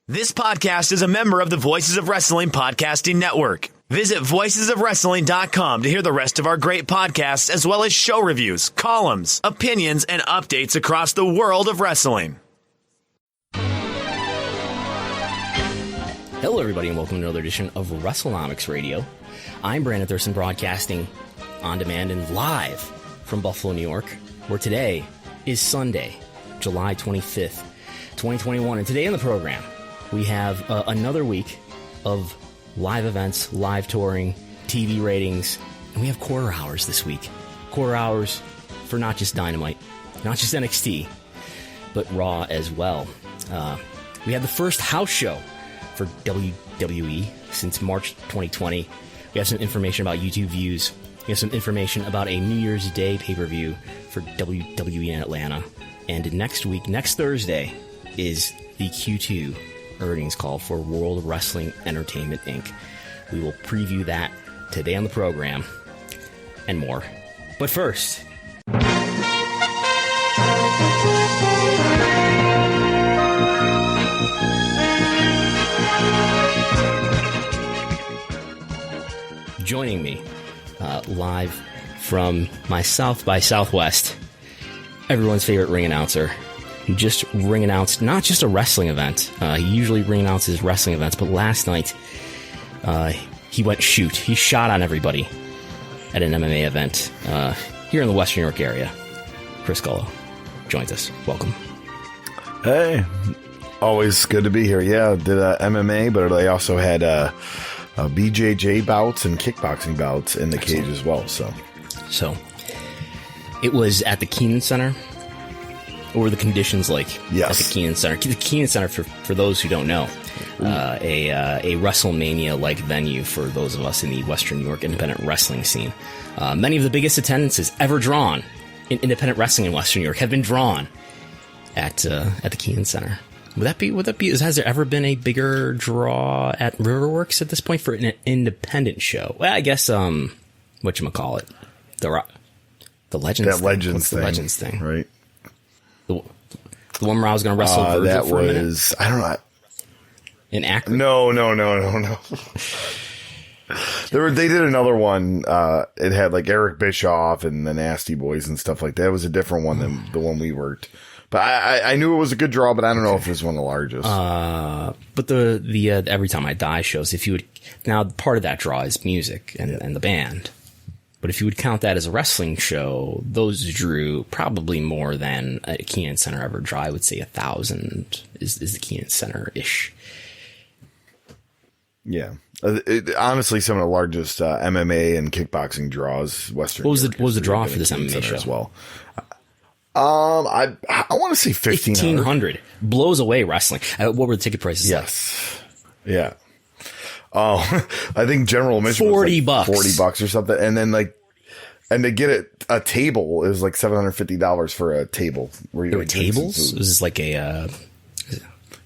This podcast is a member of the Voices of Wrestling Podcasting Network. Visit voicesofwrestling.com to hear the rest of our great podcasts, as well as show reviews, columns, opinions, and updates across the world of wrestling. Hello, everybody, and welcome to another edition of Wrestlenomics Radio. I'm Brandon Thurston, broadcasting on demand and live from Buffalo, New York, where today is Sunday, July 25th, 2021. And today on the program, we have another week of live events, live touring, TV ratings, and we have quarter hours this week. Quarter hours for not just Dynamite, not just NXT, but Raw as well. We had the first house show for WWE since March 2020. We have some information about YouTube views. We have some information about a New Year's Day pay-per-view for WWE in Atlanta. And next week, next Thursday, is the Q2 earnings call for World Wrestling Entertainment, Inc. We will preview that today on the program and more. But first, joining me live from my South by Southwest, everyone's favorite ring announcer, who just ring announced not just a wrestling event. He usually ring announces wrestling events, but last night he went shoot. He shot on everybody at an MMA event here in the Western New York area. Chris Gullo joins us. Welcome. Hey, always good to be here. Yeah, did MMA, but they also had BJJ bouts and kickboxing bouts in the cage as well. So it was at the Keenan Center. What were the conditions like at the Keenan Center? The Keenan Center, for those who don't know, a WrestleMania-like venue for those of us in the Western New York independent wrestling scene. Many of the biggest attendances ever drawn in independent wrestling in Western New York have been drawn at the Keenan Center. Would that be? Has there ever been a bigger draw at Riverworks at this point for an independent show? Well, I guess whatchamacallit, the Legends. That Legends thing. The Legends thing, right? The one where I was going to wrestle Virgil that for a minute. Was, I don't know. In Akron? No. They did another one. It had like Eric Bischoff and the Nasty Boys and stuff like that. It was a different one than the one we worked. But I knew it was a good draw, but I don't know if it was one of the largest. But the Every Time I Die shows, if you would, now part of that draw is music and the band. But if you would count that as a wrestling show, those drew probably more than a Keenan Center ever draw. I would say 1,000 is the Keenan Center-ish. Yeah. Honestly, some of the largest MMA and kickboxing draws, Western. What was the draw for this MMA show? As well. I want to say 1,500. Blows away wrestling. What were the ticket prices? Yes. Like? Yeah. Oh, I think general admission $40 was like $40 or something, and then and to get a table is like $750 for a table. There were tables? Was this like a?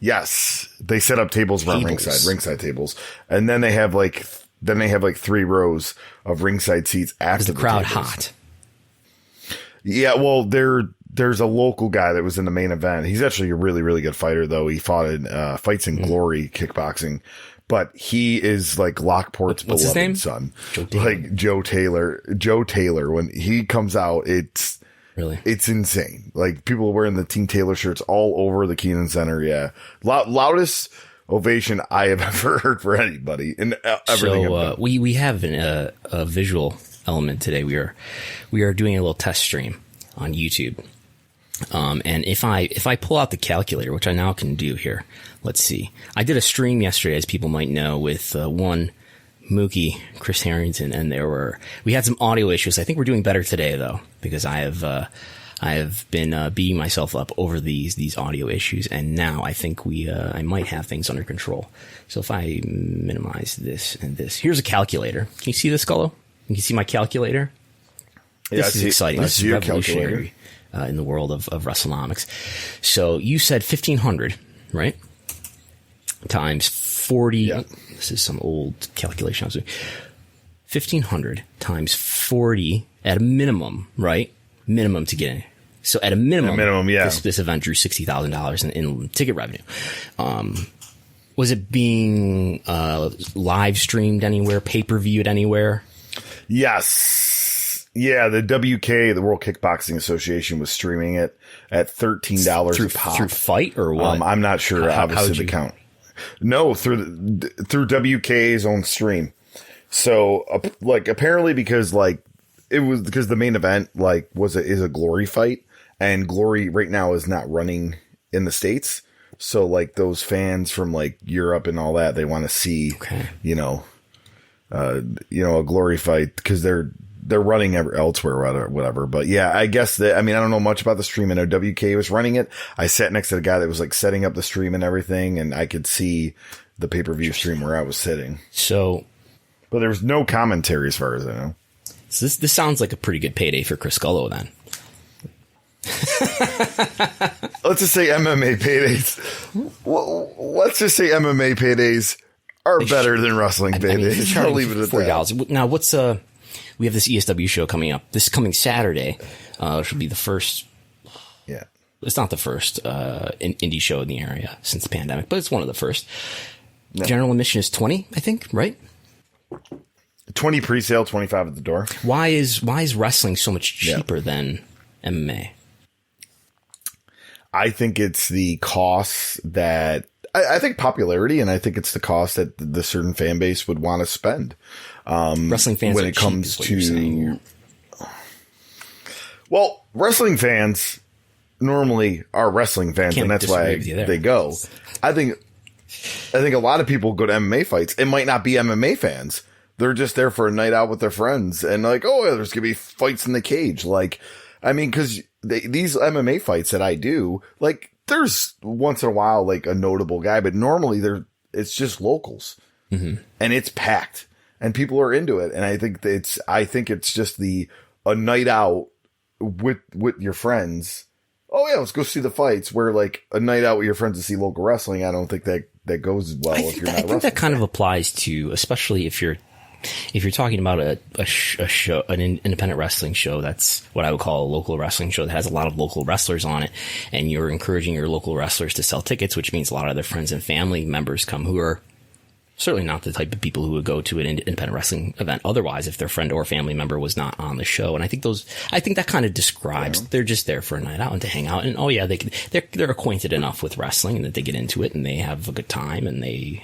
Yes, they set up tables around ringside tables, and then they have like 3 rows of ringside seats after the crowd tables. Hot. Yeah, well, there's a local guy that was in the main event. He's actually a really, really good fighter, though. He fought in Fights in Glory kickboxing. But he is like Lockport's beloved son. Joe Taylor. Joe Taylor, when he comes out, it's insane. Like, people are wearing the Team Taylor shirts all over the Keenan Center. Yeah. Loudest ovation I have ever heard for anybody. And everything. So, we have a visual element today. We are doing a little test stream on YouTube. And if I pull out the calculator, which I now can do here, let's see. I did a stream yesterday, as people might know, with one Mookie, Chris Harrington, and we had some audio issues. I think we're doing better today, though, because I have been beating myself up over these audio issues, and now I think I might have things under control. So if I minimize this and this, here's a calculator. Can you see this, Gullo? You can see my calculator. This is exciting. This is revolutionary in the world of Wrestlenomics. So you said 1,500, right? Times 40. Yeah. This is some old calculation I was doing. 1,500 times 40 at a minimum, right? Minimum to get in. So at a minimum, yeah. This event drew $60,000 in ticket revenue. Was it being live streamed anywhere, pay-per-viewed anywhere? Yes. Yeah, the WK, the World Kickboxing Association, was streaming it at $13 a pop. Through Fight or what? I'm not sure, obviously, the count. No, through WK's own stream. So, like, apparently because, like, it was because the main event, like, is a Glory fight, and Glory right now is not running in the States. So, like, those fans from, like, Europe and all that, they want to see, a Glory fight because they're running elsewhere, whatever. But yeah, I guess I don't know much about the stream. I know WK was running it. I sat next to the guy that was like setting up the stream and everything, and I could see the pay-per-view stream where I was sitting. But there was no commentary as far as I know. So this sounds like a pretty good payday for Chris Gullo then. Let's just say MMA paydays. Let's just say MMA paydays are better than wrestling paydays. I'll leave it at that. Now, we have this ESW show coming up this coming Saturday. Which will be the first. Yeah, it's not the first indie show in the area since the pandemic, but it's one of the first. No. General admission is $20, I think, right? 20 pre-sale, 25 at the door. Why is wrestling so much cheaper than MMA? I think it's the cost that I think popularity, and I think it's the cost that the certain fan base would want to spend. Wrestling fans when are it comes cheap, is what you're saying here. Well, wrestling fans normally are wrestling fans, and that's why they go. I think a lot of people go to MMA fights. It might not be MMA fans. They're just there for a night out with their friends, and like, oh, yeah, there's gonna be fights in the cage. Like, I mean, because these MMA fights that I do, like, there's once in a while like a notable guy, but normally it's just locals, and it's packed, and people are into it. And I think it's just a night out with your friends. Oh yeah, let's go see the fights. Where like a night out with your friends to see local wrestling, I don't think that goes well if you're not. I think that kind of applies to, especially if you're talking about a show, an independent wrestling show, that's what I would call a local wrestling show that has a lot of local wrestlers on it, and you're encouraging your local wrestlers to sell tickets, which means a lot of their friends and family members come who are certainly not the type of people who would go to an independent wrestling event otherwise if their friend or family member was not on the show. And I think that kind of describes, they're just there for a night out and to hang out. And oh yeah, they're acquainted enough with wrestling and that they get into it and they have a good time and they,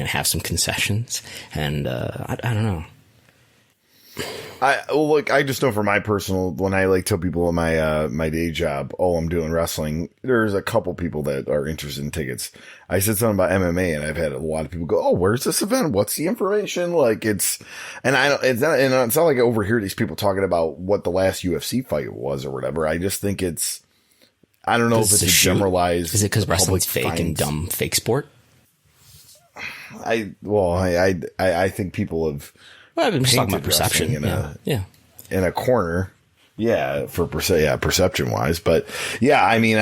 have some concessions. And, I don't know. I just know for my personal, when I like tell people in my day job, oh, I'm doing wrestling, there's a couple people that are interested in tickets. I said something about MMA and I've had a lot of people go, oh, where's this event? What's the information? Like it's not like I overhear these people talking about what the last UFC fight was or whatever. I just think I don't know if it's a generalized. Is it because wrestling's fake and dumb fake sport? I think people have. Well, I'm just talking about perception in a corner. Yeah, perception wise. But yeah, I mean,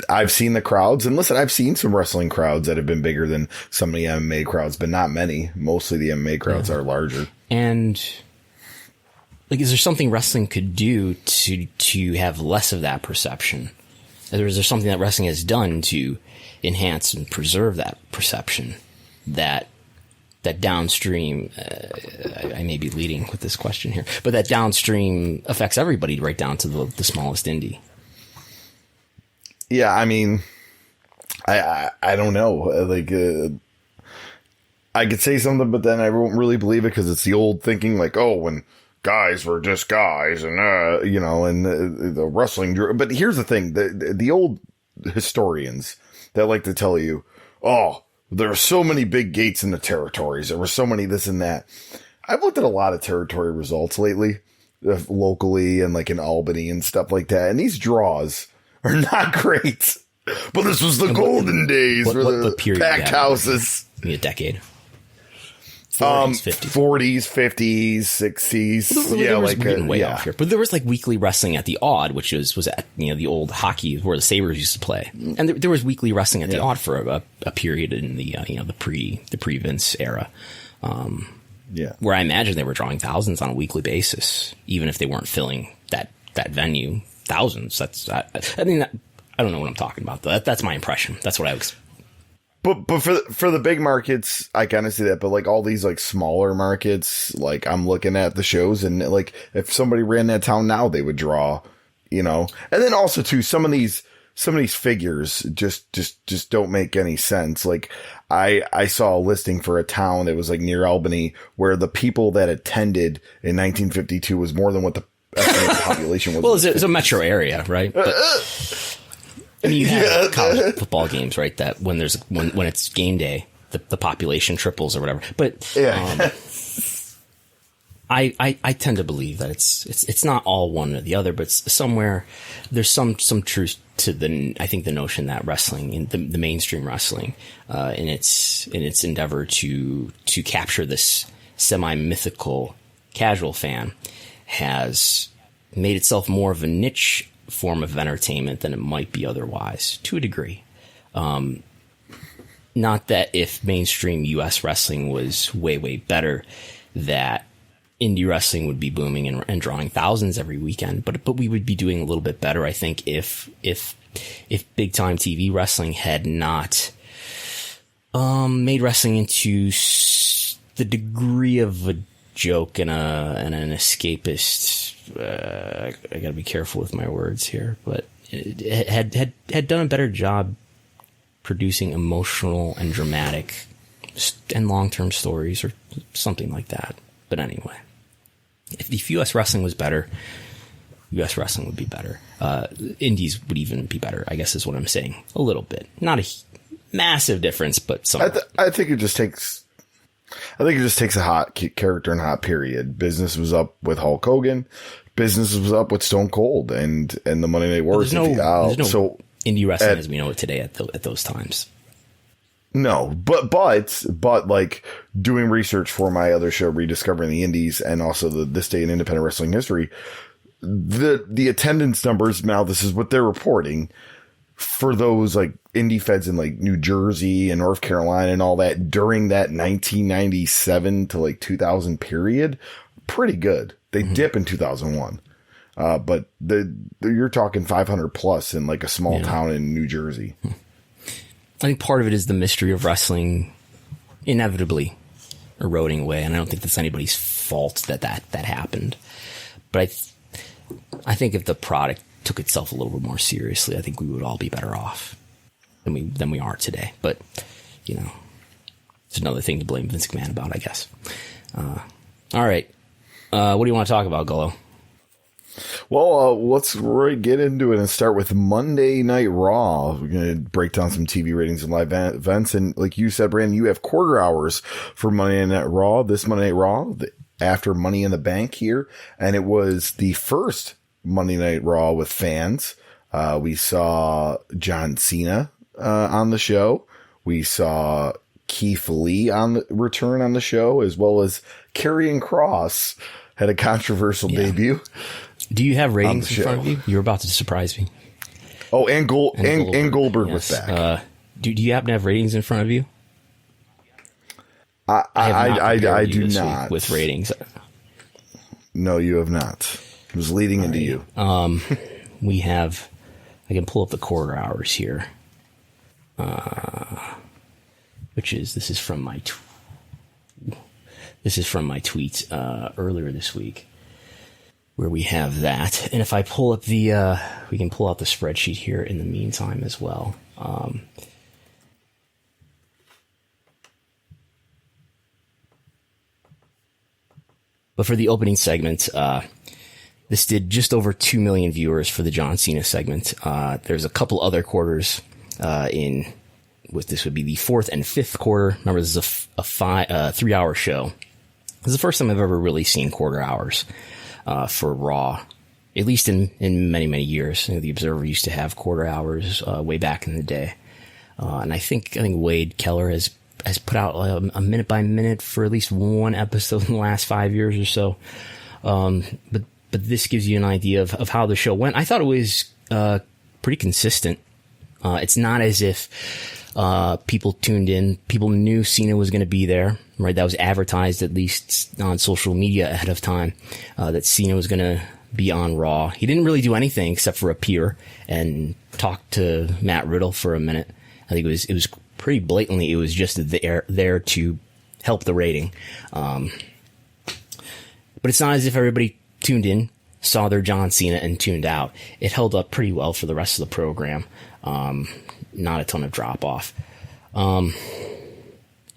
I've seen the crowds, and listen, I've seen some wrestling crowds that have been bigger than some of the MMA crowds, but not many. Mostly the MMA crowds are larger. And like, is there something wrestling could do to have less of that perception? Is there something that wrestling has done to enhance and preserve that perception that downstream, I may be leading with this question here, but that downstream affects everybody right down to the smallest indie? Yeah, I mean, I don't know. Like, I could say something, but then I won't really believe it because it's the old thinking, like, oh, when guys were just guys, and and the wrestling. But here's the thing: the old historians that like to tell you, oh, there are so many big gates in the territories. There were so many this and that. I've looked at a lot of territory results lately, locally and like in Albany and stuff like that. And these draws are not great. But this was the golden days for the packed houses. A decade. 40s, 50s, 60s. There was way off here. But there was like weekly wrestling at the Odd, which was at the old hockey where the Sabres used to play, and there was weekly wrestling at the Odd for a period in the the pre Vince era. Where I imagine they were drawing thousands on a weekly basis, even if they weren't filling that venue. Thousands. I don't know what I'm talking about though. That's my impression. That's what I was. But for the big markets, I kind of see that. But like all these like smaller markets, like I'm looking at the shows and like if somebody ran that town now, they would draw, you know. And then also too, some of these figures just don't make any sense. Like I saw a listing for a town that was like near Albany where the people that attended in 1952 was more than what the estimated population was. Well, it's a metro area, right? But, I mean, you have college football games, right? That when it's game day, the population triples or whatever. But yeah. I tend to believe that it's not all one or the other, but somewhere there's some truth to the notion that wrestling, in the mainstream wrestling, in its endeavor to capture this semi-mythical casual fan, has made itself more of a niche form of entertainment than it might be otherwise, to a degree. Not that if mainstream U.S. wrestling was way better, that indie wrestling would be booming and drawing thousands every weekend, but we would be doing a little bit better, I think, if big time TV wrestling had not made wrestling into the degree of a joke and an escapist. I got to be careful with my words here, but it had done a better job producing emotional and dramatic and long-term stories or something like that. But anyway, if U.S. wrestling was better, U.S. wrestling would be better. Indies would even be better, I guess is what I'm saying. A little bit. Not a massive difference, but some. I think it just takes a hot character and hot period. Business was up with Hulk Hogan. Business was up with Stone Cold and the Monday Night Wars. There's no indie wrestling as we know it today at those times. No, but like doing research for my other show, Rediscovering the Indies, and also This Day in Independent Wrestling History, the attendance numbers, now this is what they're reporting for those like indie feds in like New Jersey and North Carolina and all that during that 1997 to like 2000 period, pretty good. They dip in 2001. But you're talking 500 plus in like a small town in New Jersey. I think part of it is the mystery of wrestling inevitably eroding away, and I don't think that's anybody's fault that happened. But I think if the product took itself a little bit more seriously, I think we would all be better off than we are today. But you know, it's another thing to blame Vince McMahon about, I guess. All right, what do you want to talk about, Gullo? Well, let's get into it and start with Monday Night Raw. We're going to break down some TV ratings and live events. And like you said, Brandon, you have quarter hours for Monday Night Raw. This Monday Night Raw, after Money in the Bank here. And it was the first Monday Night Raw with fans. We saw John Cena on the show. We saw Keith Lee return on the show, as well as Karrion Kross had a controversial debut. Do you have ratings in front of you? You're about to surprise me. Oh, and Goldberg was back. Do you happen to have ratings in front of you? I do not. With ratings. No, you have not. I was leading into you. We have, I can pull up the quarter hours here. This is from my tweet earlier this week, where we have that. And if I pull up we can pull out the spreadsheet here in the meantime as well. But for the opening segment, this did just over 2 million viewers for the John Cena segment. There's a couple other quarters this would be the fourth and fifth quarter. Remember, this is a 3-hour show. This is the first time I've ever really seen quarter hours for Raw, at least in many, many years. The Observer used to have quarter hours way back in the day. And I think Wade Keller has put out a minute by minute for at least one episode in the last 5 years or so. But this gives you an idea of how the show went. I thought it was pretty consistent. It's not as if people tuned in. People knew Cena was going to be there, right? That was advertised, at least on social media ahead of time, that Cena was going to be on Raw. He didn't really do anything except for appear and talk to Matt Riddle for a minute. I think it was pretty blatantly it was just there to help the rating. But it's not as if everybody tuned in, saw their John Cena, and tuned out. It held up pretty well for the rest of the program. Not a ton of drop off. I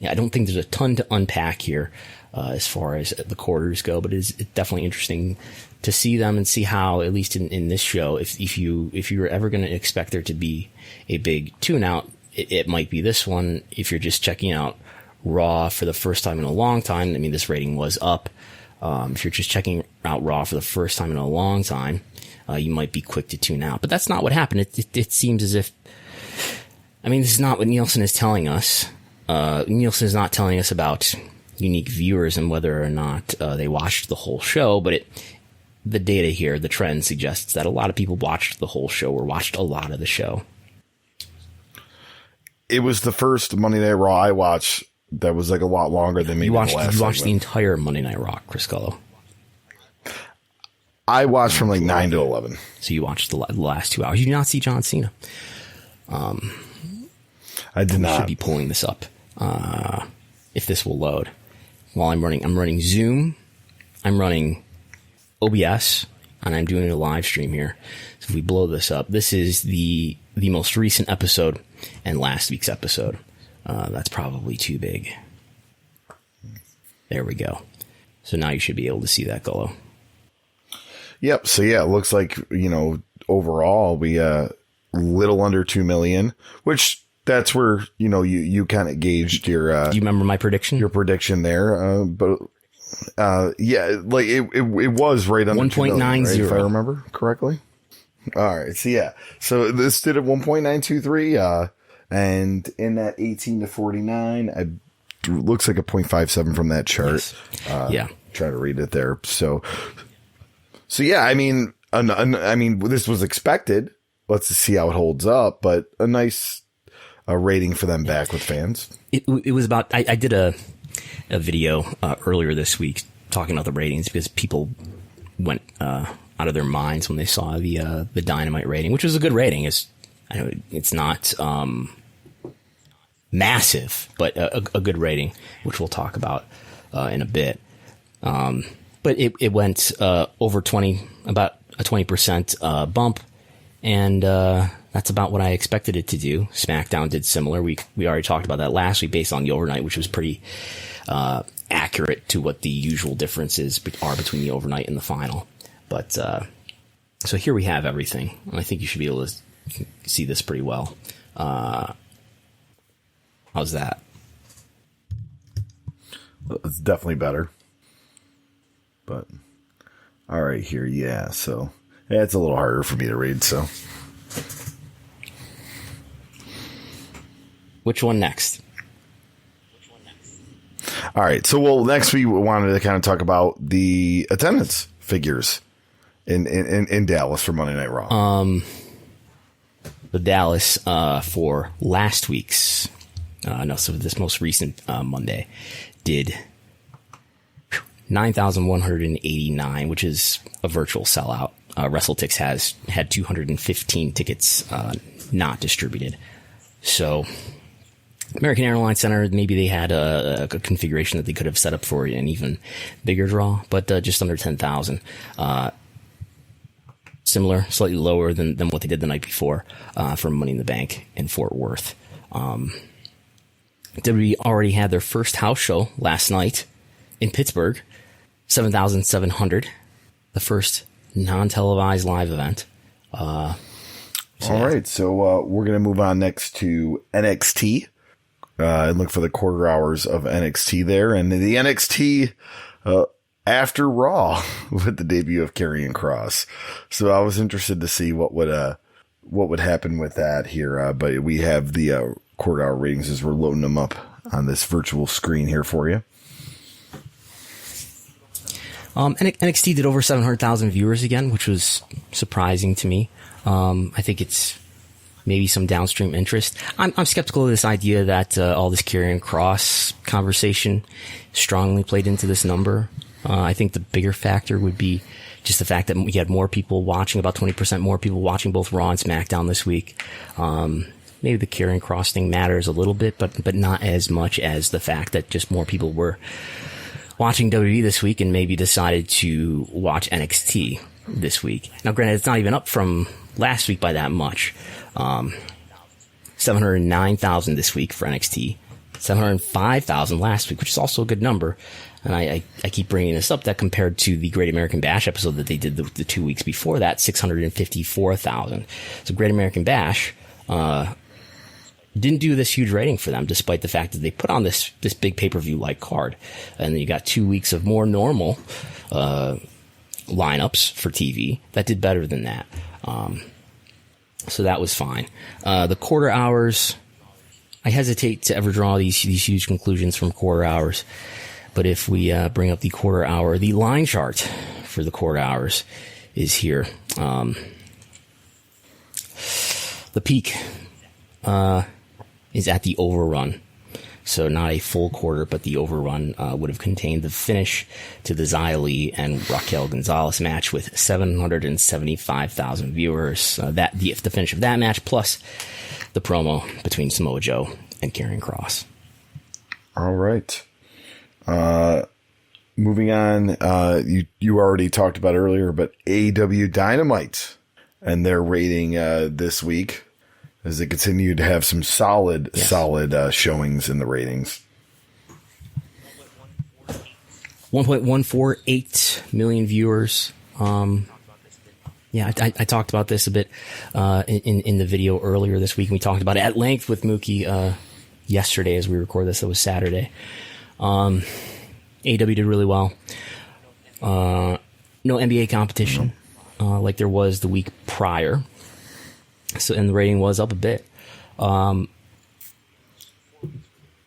don't think there's a ton to unpack here as far as the quarters go, but it's definitely interesting to see them and see how, at least in this show, if you were ever going to expect there to be a big tune out, it might be this one. If you're just checking out Raw for the first time in a long time, I mean, this rating was up. If you're just checking out Raw for the first time in a long time, you might be quick to tune out. But that's not what happened. It seems as if, I mean, this is not what Nielsen is telling us. Nielsen is not telling us about unique viewers and whether or not they watched the whole show, but the data here, the trend suggests that a lot of people watched the whole show or watched a lot of the show. It was the first Monday Night Raw I watched that was like a lot longer than maybe the last segment. You watched the entire Monday Night Raw, Chris Gullo. I watched from like 9 to 11. So you watched the last 2 hours. You did not see John Cena. I did not. I should be pulling this up if this will load. While I'm running Zoom, I'm running OBS, and I'm doing a live stream here. So if we blow this up, this is the most recent episode and last week's episode. That's probably too big. There we go. So now you should be able to see that, Gullo. Yep. So yeah, it looks like, overall we little under 2 million, which that's where, you kind of gauged your, do you remember my prediction? Your prediction there. But yeah, like it was right under 1.90, right, if I remember correctly. All right. So yeah, so this did at 1.923, and in that 18 to 49, it looks like a 0.57 from that chart. Yes. Yeah. Try to read it there. So yeah, I mean, this was expected. Let's see how it holds up, but a nice rating for them back with fans. It was about, I did a video earlier this week talking about the ratings because people went out of their minds when they saw the Dynamite rating, which was a good rating. It's not massive, but a good rating, which we'll talk about in a bit. But it went over 20, about a 20% bump, and that's about what I expected it to do. Smackdown did similar. We already talked about that last week based on the overnight, which was pretty accurate to what the usual differences are between the overnight and the final. But so here we have everything, and I think you should be able to see this pretty well. How's that? It's definitely better. But all right, here, yeah. So it's a little harder for me to read. So which one next? All right. So next we wanted to kind of talk about the attendance figures in Dallas for Monday Night Raw. The Dallas for last week's so this most recent Monday did 9,189, which is a virtual sellout. WrestleTix had 215 tickets not distributed. So American Airlines Center, maybe they had a configuration that they could have set up for an even bigger draw, but just under 10,000. Similar, slightly lower than what they did the night before for Money in the Bank in Fort Worth. WWE already had their first house show last night in Pittsburgh, 7,700, the first non-televised live event. All right, so we're going to move on next to NXT and look for the quarter hours of NXT there. And the NXT after Raw with the debut of Karrion Kross. So I was interested to see what would happen with that here. But we have the quarter hour ratings as we're loading them up on this virtual screen here for you. NXT did over 700,000 viewers again, which was surprising to me. I think it's maybe some downstream interest. I'm skeptical of this idea that all this Karrion Kross conversation strongly played into this number. I think the bigger factor would be just the fact that we had more people watching, about 20% more people watching both Raw and SmackDown this week. maybe the Karrion Kross thing matters a little bit, but not as much as the fact that just more people were watching WWE this week and maybe decided to watch NXT this week. Now, granted, it's not even up from last week by that much. 709,000 this week for NXT, 705,000 last week, which is also a good number. And I keep bringing this up, that compared to the Great American Bash episode that they did the 2 weeks before that, 654,000. So Great American Bash didn't do this huge rating for them, despite the fact that they put on this big pay-per-view like card. And then you got 2 weeks of more normal lineups for TV that did better than that. So that was fine. The quarter hours, I hesitate to ever draw these huge conclusions from quarter hours. But if we bring up the quarter hour, the line chart for the quarter hours is here. The peak is at the overrun. So not a full quarter, but the overrun would have contained the finish to the Xia Li and Raquel Gonzalez match with 775,000 viewers. The finish of that match plus the promo between Samoa Joe and Karrion Kross. All right. Moving on, you already talked about earlier, but AEW Dynamite and their rating this week, as they continue to have some solid showings in the ratings. 1.148 million viewers. I talked about this a bit in the video earlier this week, and we talked about it at length with Mookie yesterday as we record this. It was Saturday. AEW did really well. No NBA competition like there was the week prior. So, and the rating was up a bit.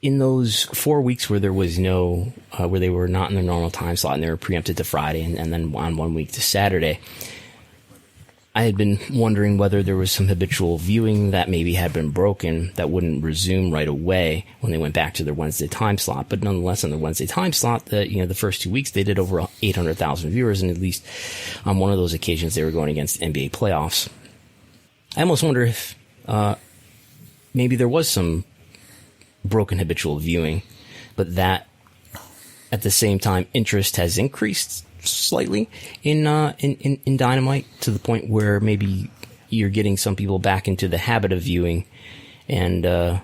In those 4 weeks where there was no, where they were not in their normal time slot and they were preempted to Friday and then on 1 week to Saturday, I had been wondering whether there was some habitual viewing that maybe had been broken that wouldn't resume right away when they went back to their Wednesday time slot. But nonetheless, on the Wednesday time slot, the first 2 weeks, they did over 800,000 viewers, and at least on one of those occasions, they were going against NBA playoffs. I almost wonder if maybe there was some broken habitual viewing, but that at the same time, interest has increased slightly in Dynamite to the point where maybe you're getting some people back into the habit of viewing, and lo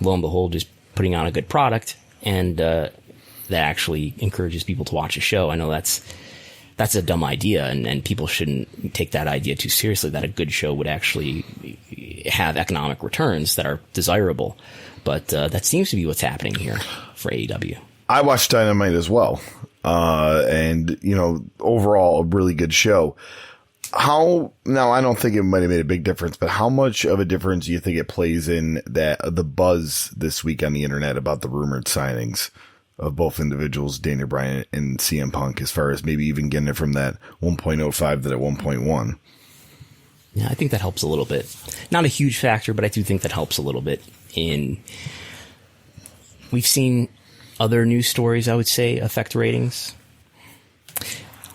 and behold, just putting on a good product, and that actually encourages people to watch a show. I know that's a dumb idea, and people shouldn't take that idea too seriously, that a good show would actually have economic returns that are desirable. But that seems to be what's happening here for AEW. I watched Dynamite as well. And, overall, a really good show. Now, I don't think it might have made a big difference, but how much of a difference do you think it plays in the buzz this week on the internet about the rumored signings of both individuals, Daniel Bryan and CM Punk, as far as maybe even getting it from that 1.05 to that 1.1? Yeah, I think that helps a little bit. Not a huge factor, but I do think that helps a little bit. We've seen other news stories, I would say, affect ratings.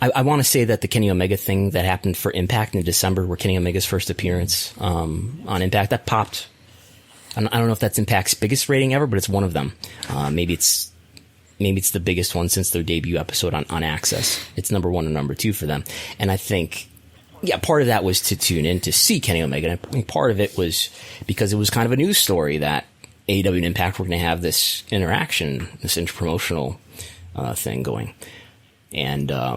I want to say that the Kenny Omega thing that happened for Impact in December, where Kenny Omega's first appearance on Impact, that popped. I don't know if that's Impact's biggest rating ever, but it's one of them. Maybe it's the biggest one since their debut episode on Access. It's number 1 and number 2 for them. And I think, part of that was to tune in to see Kenny Omega. And I think part of it was because it was kind of a news story that AEW and Impact were going to have this interaction, this interpromotional thing going. And I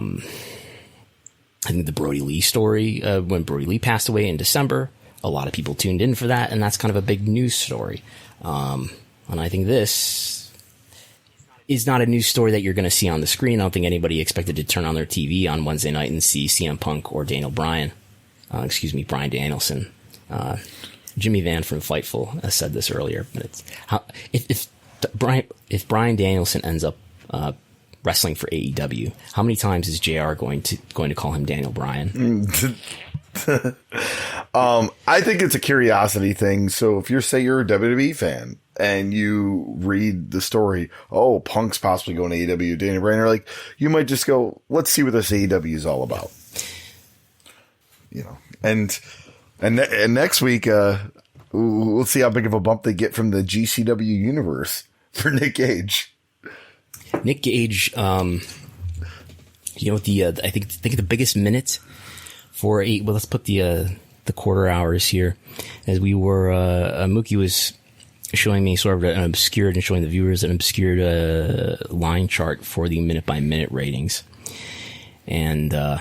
think the Brody Lee story, when Brody Lee passed away in December, a lot of people tuned in for that, and that's kind of a big news story. And I think this is not a news story that you're going to see on the screen. I don't think anybody expected to turn on their TV on Wednesday night and see CM Punk or Bryan Danielson. Jimmy Van from Fightful said this earlier, but it's if Bryan Danielson ends up wrestling for AEW, how many times is JR going to call him Daniel Bryan? I think it's a curiosity thing. So if you're a WWE fan and you read the story, oh, Punk's possibly going to AEW, Daniel Bryan, you might just go, let's see what this AEW is all about. And next week, we'll see how big of a bump they get from the GCW universe for Nick Gage. Nick Gage, I think the biggest minute for let's put the quarter hours here, as we were, Mookie was showing me sort of an obscured and showing the viewers an obscured line chart for the minute by minute ratings. And I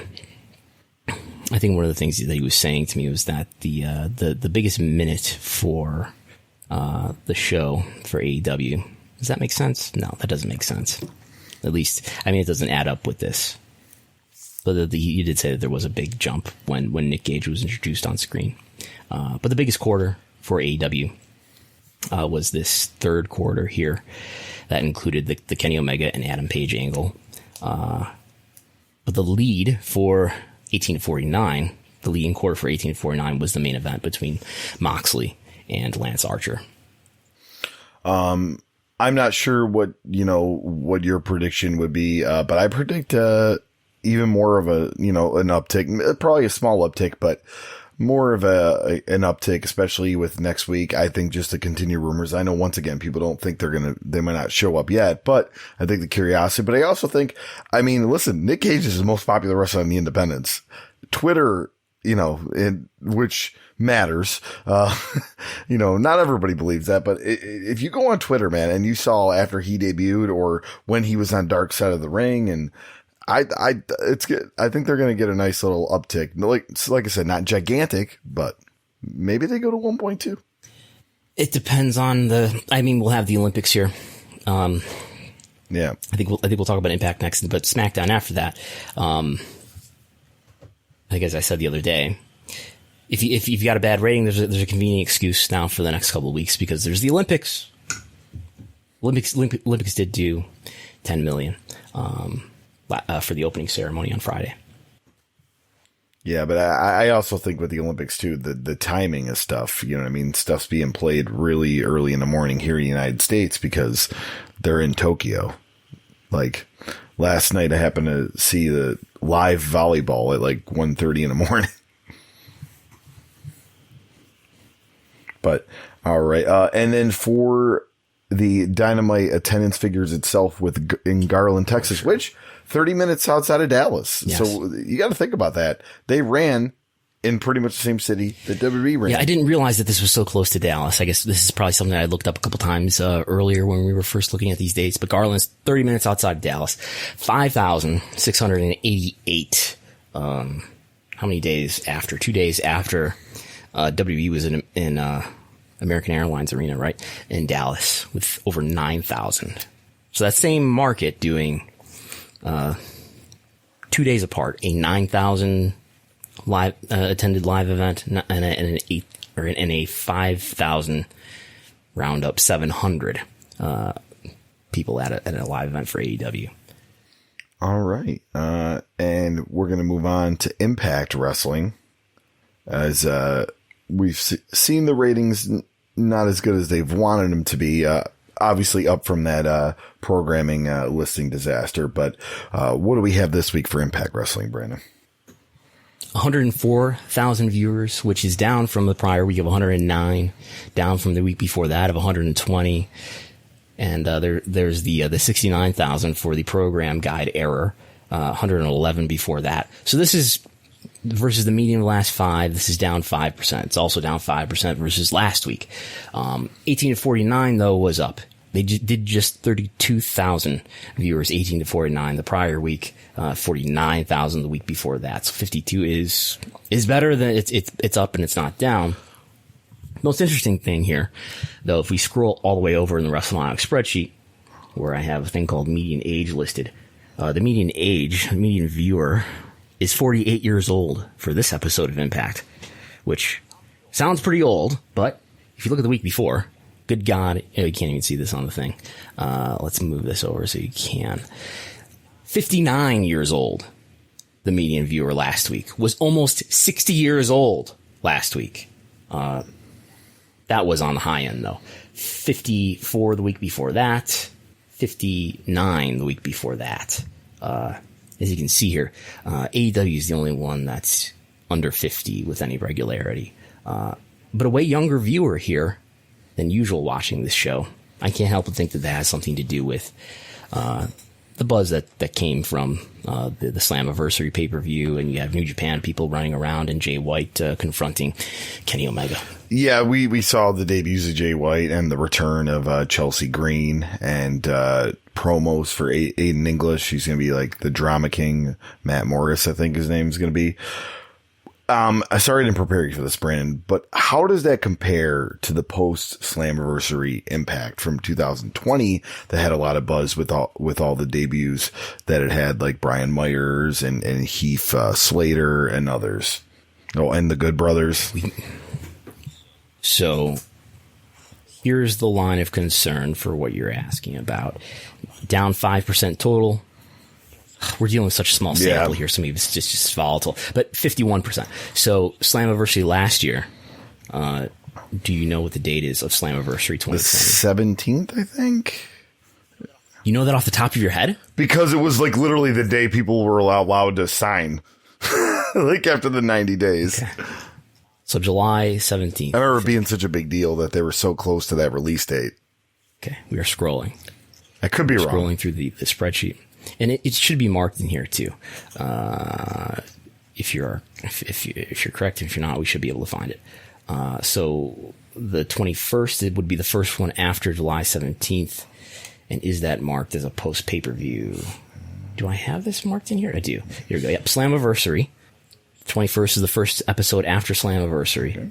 think one of the things that he was saying to me was that the biggest minute for the show for AEW, does that make sense? No, that doesn't make sense. At least, I mean, it doesn't add up with this. But you did say that there was a big jump when Nick Gage was introduced on screen. But the biggest quarter for AEW was this third quarter here. That included the Kenny Omega and Adam Page angle. But the lead for 1849, the leading quarter for 1849 was the main event between Moxley and Lance Archer. I'm not sure what your prediction would be, but I predict even more of an uptick, probably a small uptick, but more of an uptick, especially with next week. I think just to continue rumors. I know once again, people don't think they might not show up yet, but I think the curiosity, but I also think, listen, Nick Cage is the most popular wrestler on the independents. Twitter, which matters. Not everybody believes that, but if you go on Twitter, man, and you saw after he debuted or when he was on Dark Side of the Ring, and it's good. I think they're going to get a nice little uptick. Like I said, not gigantic, but maybe they go to 1.2. It depends on we'll have the Olympics here. Yeah. I think we'll talk about Impact next, but Smackdown after that. I think, as I said the other day, if you've got a bad rating, there's a convenient excuse now for the next couple of weeks because there's the Olympics. Olympics did do 10 million. For the opening ceremony on Friday. Yeah, but I also think with the Olympics too, the timing of stuff, stuff's being played really early in the morning here in the United States because they're in Tokyo. Like last night I happened to see the live volleyball at like 1:30 in the morning. But all right. And then for the Dynamite attendance figures itself in Garland, Texas, which 30 minutes outside of Dallas. Yes. So you got to think about that. They ran in pretty much the same city that WWE ran. Yeah, I didn't realize that this was so close to Dallas. I guess this is probably something I looked up a couple times earlier when we were first looking at these dates. But Garland's 30 minutes outside of Dallas. 5,688. How many days after? 2 days after WWE was in American Airlines Arena, right? In Dallas with over 9,000. So that same market doing 2 days apart, a 9,000 live attended live event and a 5,000 round up 700 people at a live event for AEW. All right, and we're going to move on to Impact Wrestling, as we've seen the ratings not as good as they've wanted them to be. Obviously up from that programming listing disaster. But what do we have this week for Impact Wrestling, Brandon? 104,000 viewers, which is down from the prior week of 109, down from the week before that of 120. And there's the 69,000 for the program guide error, 111 before that. So this is versus the median of the last 5. This is down 5%. It's also down 5% versus last week. 18 to 49 though was up. They did just 32,000 viewers, 18 to 49 the prior week, 49,000 the week before that. So 52 is better than it's up and it's not down. Most interesting thing here, though, if we scroll all the way over in the Wrestlenomics spreadsheet, where I have a thing called median age listed, the median viewer is 48 years old for this episode of Impact, which sounds pretty old, but if you look at the week before, good God, you can't even see this on the thing. Let's move this over so you can. 59 years old, the median viewer last week, was almost 60 years old last week. That was on the high end, though. 54 the week before that. 59 the week before that. As you can see here, AEW is the only one that's under 50 with any regularity. but a way younger viewer here than usual watching this show. I can't help but think that has something to do with the buzz that came from the Slammiversary pay-per-view, and you have New Japan people running around and Jay White confronting Kenny Omega. Yeah, we saw the debuts of Jay White and the return of Chelsea Green and promos for Aiden English. He's going to be like the Drama King. Matt Morris, I think his name is going to be. Sorry I didn't prepare you for this, Brandon, but how does that compare to the post-Slammiversary Impact from 2020 that had a lot of buzz with all the debuts that it had, like Brian Myers and Heath Slater and others? Oh, and the Good Brothers. So here's the line of concern for what you're asking about. Down 5% total. We're dealing with such a small sample here. Some of it's just volatile, but 51%. So Slammiversary last year, do you know what the date is of Slammiversary 2020? The 17th, I think. You know that off the top of your head? Because it was like literally the day people were allowed to sign, like after the 90 days. Okay. So July 17th. I remember it being such a big deal that they were so close to that release date. Okay, we are scrolling. I could be wrong. Scrolling through the spreadsheet. And it should be marked in here too. If you're correct, if you're not, we should be able to find it. So the 21st, it would be the first one after July 17th. And is that marked as a post pay-per-view? Do I have this marked in here? I do. Here we go. Yep. Slammiversary. 21st is the first episode after Slammiversary. Okay.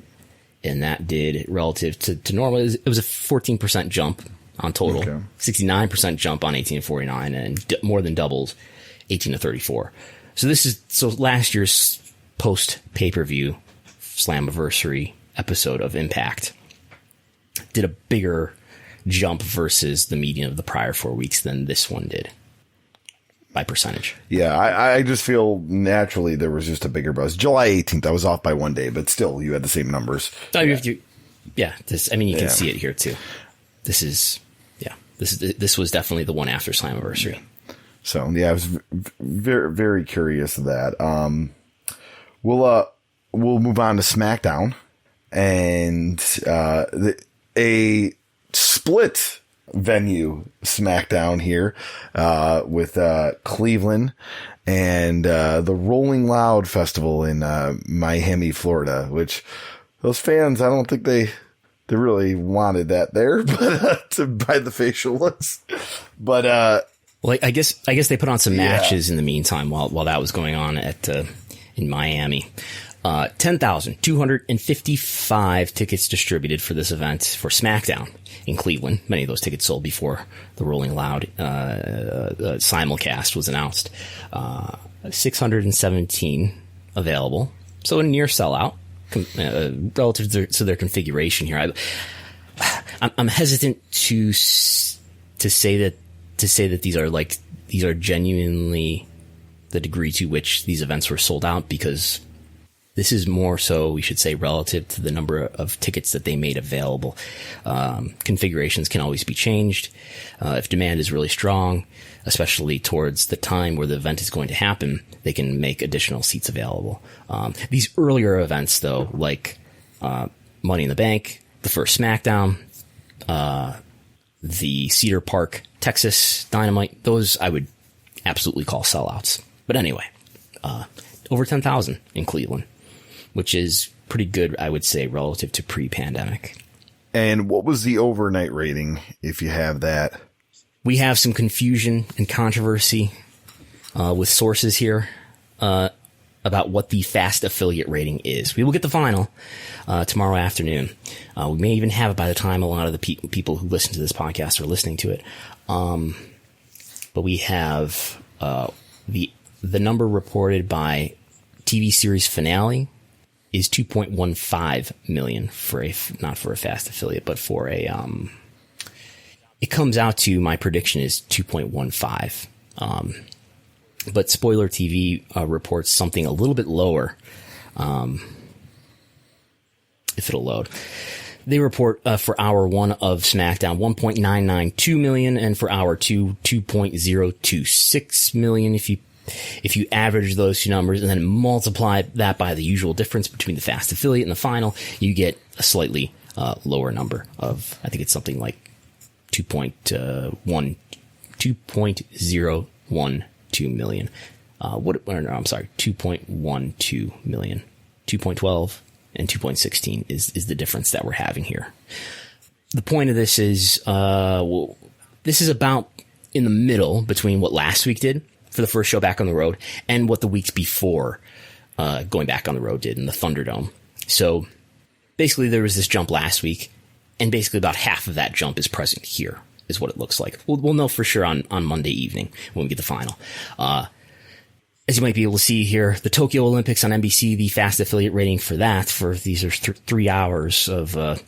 And that did, relative to normal, it was a 14% jump on total, okay. 69% jump on 18-49, and more than doubles 18-34. So last year's post pay-per-view Slammiversary episode of Impact did a bigger jump versus the median of the prior 4 weeks than this one did by percentage. Yeah, I just feel naturally there was just a bigger buzz. July 18th, I was off by 1 day, but still you had the same numbers. Oh, you can see it here too. This was definitely the one after Slammiversary. So yeah, I was very, very curious of that. We'll move on to Smackdown, and a split venue Smackdown here with Cleveland and the Rolling Loud Festival in Miami, Florida, which those fans, I don't think they really wanted that there, but to buy the facial looks. But well, I guess they put on some matches in the meantime while that was going on in Miami. 10,255 tickets distributed for this event for Smackdown in Cleveland. Many of those tickets sold before the Rolling Loud simulcast was announced. 617 available, so a near sellout. Relative to their configuration here, I'm hesitant to say that these are genuinely the degree to which these events were sold out, because this is more so, we should say, relative to the number of tickets that they made available. Configurations can always be changed if demand is really strong, especially towards the time where the event is going to happen. They can make additional seats available. These earlier events, though, like Money in the Bank, the first Smackdown, the Cedar Park, Texas Dynamite, those I would absolutely call sellouts. But anyway, over 10,000 in Cleveland, which is pretty good, I would say, relative to pre-pandemic. And what was the overnight rating, if you have that? We have some confusion and controversy with sources here about what the fast affiliate rating is. We will get the final tomorrow afternoon. We may even have it by the time a lot of the people who listen to this podcast are listening to it. But we have the number reported by TV series Finale is 2.15 million for not for a fast affiliate, but for a it comes out to, my prediction is 2.15. But Spoiler TV reports something a little bit lower. If it'll load. They report for hour 1 of Smackdown 1.992 million, and for hour 2, 2.026 million. If you If you average those two numbers and then multiply that by the usual difference between the fast affiliate and the final, you get a slightly lower number of, I think it's something like 2.012 million. 2.12 million. 2.12 and 2.16 is the difference that we're having here. The point of this is, this is about in the middle between what last week did for the first show back on the road and what the weeks before going back on the road did in the Thunderdome. So basically there was this jump last week, and basically about half of that jump is present here, is what it looks like. We'll know for sure on Monday evening when we get the final. As you might be able to see here, the Tokyo Olympics on NBC, the fast affiliate rating for that, for these are 3 hours of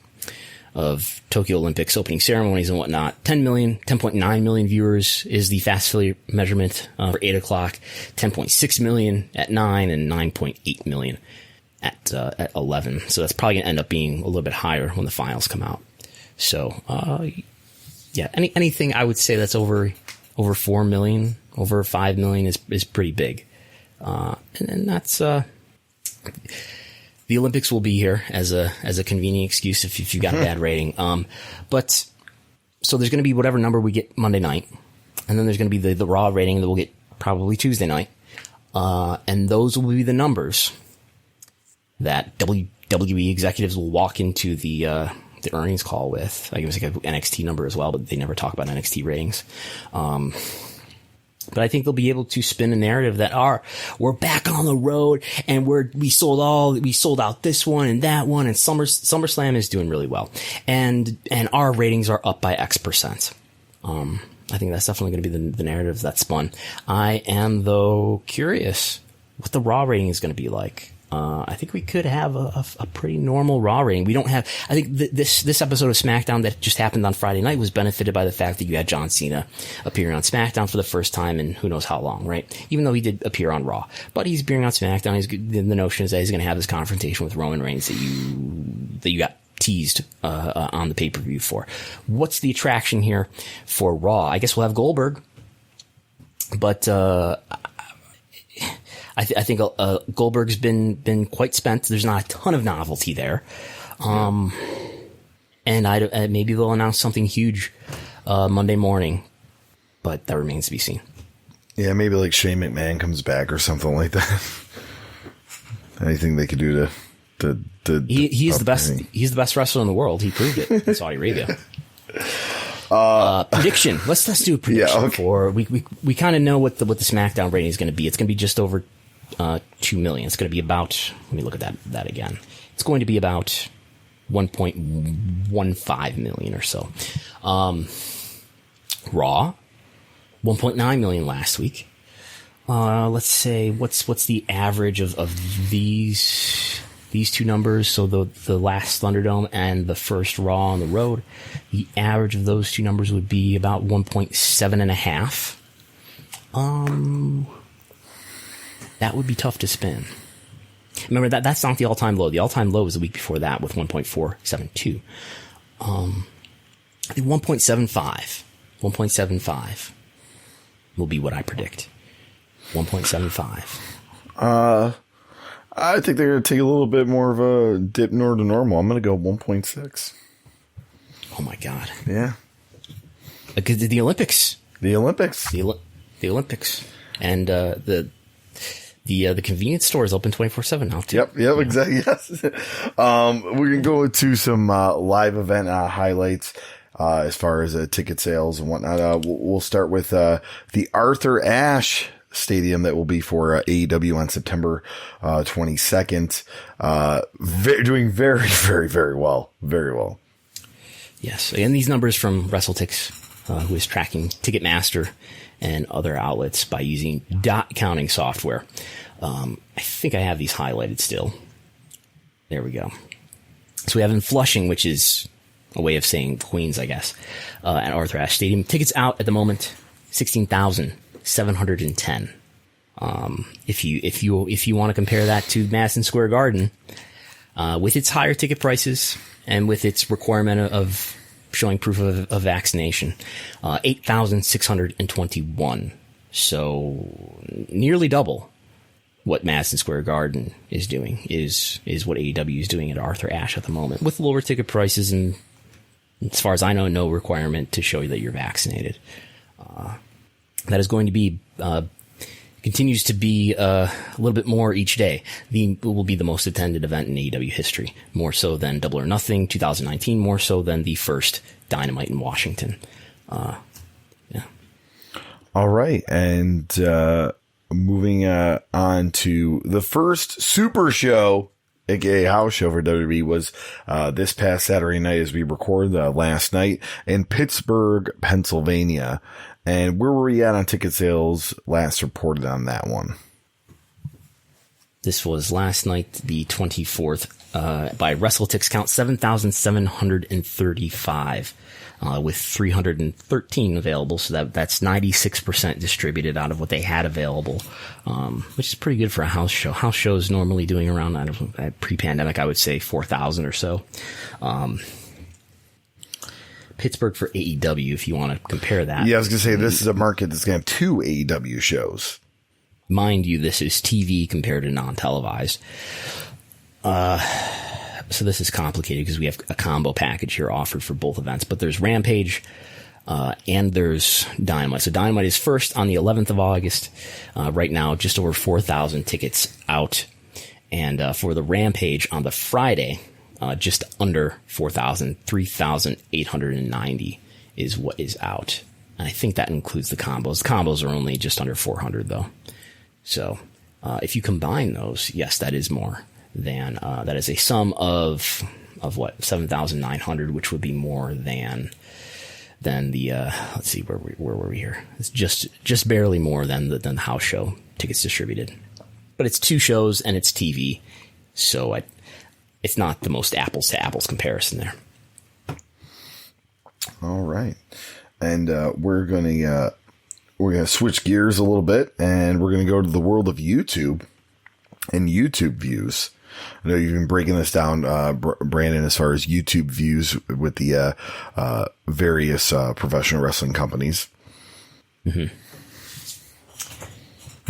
Tokyo Olympics opening ceremonies and whatnot. 10.9 million viewers is the fast affiliate measurement for 8 o'clock. 10.6 million at 9 and 9.8 million at 11. So that's probably going to end up being a little bit higher when the finals come out. So, yeah, anything I would say that's over 4 million, over 5 million is pretty big. And that's, the Olympics will be here as a convenient excuse if you got a bad rating. But so there's going to be whatever number we get Monday night, and then there's going to be the Raw rating that we'll get probably Tuesday night. And those will be the numbers that WWE executives will walk into the earnings call with. I guess like an NXT number as well, but they never talk about NXT ratings. But I think they'll be able to spin a narrative that we're back on the road and we sold out this one and that one, and SummerSlam is doing really well. And our ratings are up by X percent. I think that's definitely going to be the narrative that's spun. I am though curious what the Raw rating is going to be like. I think we could have a pretty normal Raw rating. We don't have, I think this episode of Smackdown that just happened on Friday night was benefited by the fact that you had John Cena appearing on Smackdown for the first time in who knows how long, right? Even though he did appear on Raw, but he's appearing on Smackdown. The notion is that he's going to have this confrontation with Roman Reigns that you got teased, on the pay-per-view for. What's the attraction here for Raw? I guess we'll have Goldberg, but, I think Goldberg's been quite spent. There's not a ton of novelty there, and maybe they'll announce something huge Monday morning, but that remains to be seen. Yeah, maybe like Shane McMahon comes back or something like that. Anything they could do to he's the best. He's the best wrestler in the world. He proved it in Saudi Arabia. Prediction. Let's do a prediction. Yeah, okay. For we kind of know what the SmackDown rating is going to be. It's going to be just over 2 million. It's going to be about, let me look at that again. It's going to be about 1.15 million or so. Raw, 1.9 million last week. Let's say what's the average of these two numbers? So the last Thunderdome and the first Raw on the road, the average of those two numbers would be about 1.7.5. That would be tough to spin. Remember that's not the all-time low. The all-time low was the week before that with 1.472. I think 1.75 will be what I predict. 1.75. I think they're going to take a little bit more of a dip to normal. I'm going to go 1.6. Oh my God. Yeah. Because the Olympics. The Olympics. And the convenience store is open 24/7 now too. Yep, exactly. Yes. We're gonna go into some live event highlights as far as ticket sales and whatnot. We'll start with the Arthur Ashe Stadium that will be for AEW on September 22nd. Doing very, very, very well. Very well. Yes, and these numbers from WrestleTix, who is tracking Ticketmaster and other outlets by using dot counting software. I think I have these highlighted still. There we go. So we have in Flushing, which is a way of saying Queens, I guess, at Arthur Ashe Stadium. Tickets out at the moment, 16,710. If you want to compare that to Madison Square Garden, with its higher ticket prices and with its requirement of showing proof of vaccination, 8,621 So nearly double what Madison Square Garden is doing is what AEW is doing at Arthur Ashe at the moment, with lower ticket prices and, as far as I know, no requirement to show you that you're vaccinated. That is going to be continues to be a little bit more each day. It will be the most attended event in AEW history, more so than Double or Nothing 2019, more so than the first Dynamite in Washington. Yeah. All right, and moving on to the first Super Show, aka house show for WWE, was this past Saturday night as we record last night in Pittsburgh, Pennsylvania. And where were we at on ticket sales last reported on that one? This was last night, the 24th, by WrestleTix count, 7,735, with 313 available. So that's 96% distributed out of what they had available, which is pretty good for a house show. House shows normally doing around, pre-pandemic, I would say 4,000 or so. Pittsburgh for AEW, if you want to compare that. Yeah, I was going to say, this is a market that's going to have 2 AEW shows. Mind you, this is TV compared to non-televised. So this is complicated because we have a combo package here offered for both events. But there's Rampage and there's Dynamite. So Dynamite is first on the 11th of August. Right now, just over 4,000 tickets out. And for the Rampage on the Friday, just under 4,000, 3,890 is what is out. And I think that includes the combos. The combos are only just under 400 though. So, if you combine those, yes, that is more than, that is a sum of what? 7,900, which would be more than the, let's see, where were we here? It's just barely more than the house show tickets distributed. But it's 2 shows and it's TV. So it's not the most apples to apples comparison there. All right. And we're going to switch gears a little bit, and we're going to go to the world of YouTube and YouTube views. I know you've been breaking this down, Brandon, as far as YouTube views with the various professional wrestling companies. Mm-hmm.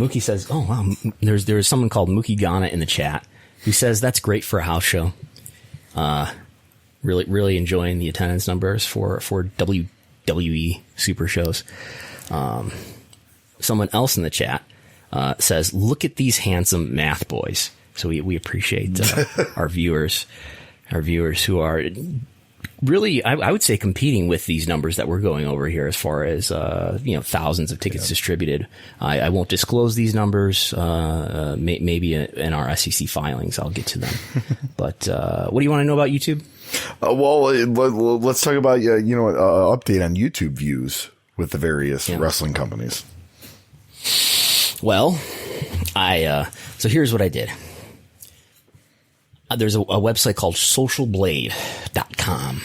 Mookie says, oh, wow, there's someone called Mookie Ghana in the chat who says that's great for a house show. Really enjoying the attendance numbers for WWE super shows. Someone else in the chat says, look at these handsome math boys. So we appreciate our viewers who are really, I would say, competing with these numbers that we're going over here as far as, thousands of tickets distributed. I won't disclose these numbers. Maybe in our SEC filings, I'll get to them. But what do you want to know about YouTube? Let's talk about, update on YouTube views with the various wrestling companies. Well, so here's what I did. There's a website called socialblade.com.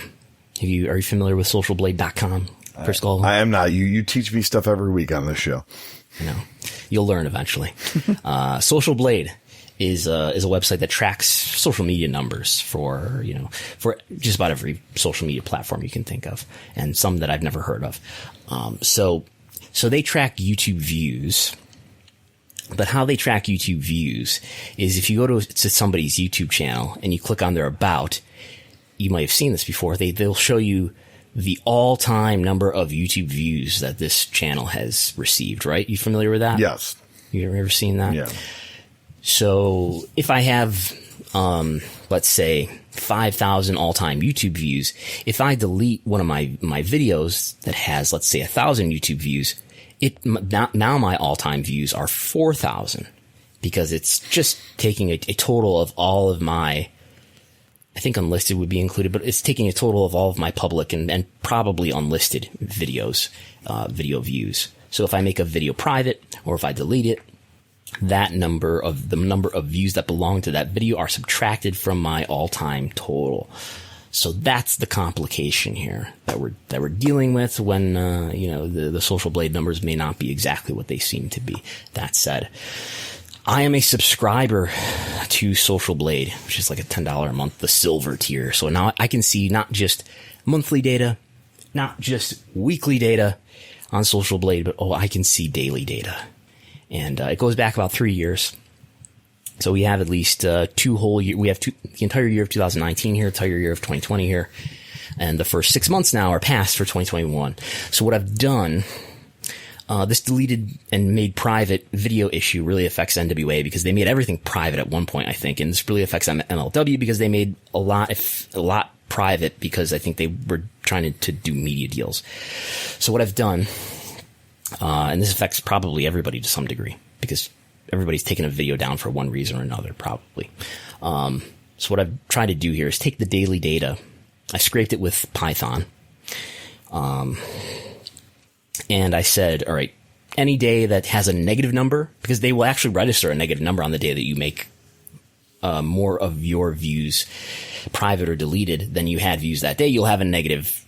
Are you familiar with socialblade.com, Chris Gall? I am not. You teach me stuff every week on this show. I know. You'll learn eventually. Social Blade is a website that tracks social media numbers for just about every social media platform you can think of, and some that I've never heard of. So they track YouTube views. But how they track YouTube views is if you go to somebody's YouTube channel and you click on their about, you might have seen this before. They'll show you the all-time number of YouTube views that this channel has received, right? You familiar with that? Yes. You ever seen that? Yeah. So if I have, let's say 5,000 all-time YouTube views, if I delete one of my videos that has, let's say 1,000 YouTube views, now my all-time views are 4,000 because it's just taking a total of all of my, I think unlisted would be included, but it's taking a total of all of my public and probably unlisted videos, video views. So if I make a video private or if I delete it, the number of views that belong to that video are subtracted from my all-time total. So that's the complication here that we're dealing with when the Social Blade numbers may not be exactly what they seem to be. That said, I am a subscriber to Social Blade, which is like a $10 a month, the silver tier. So now I can see not just monthly data, not just weekly data. on Social Blade, but I can see daily data. And it goes back about 3 years. So we have at least 2 whole years. We have the entire year of 2019 here, entire year of 2020 here. And the first 6 months now are past for 2021. So what I've done, this deleted and made private video issue really affects NWA because they made everything private at one point, I think. And this really affects MLW because they made a lot private because I think they were trying to do media deals. So what I've done, and this affects probably everybody to some degree because everybody's taking a video down for one reason or another, probably. So what I've tried to do here is take the daily data. I scraped it with Python. And I said, all right, any day that has a negative number, because they will actually register a negative number on the day that you make more of your views private or deleted than you had views that day, you'll have a negative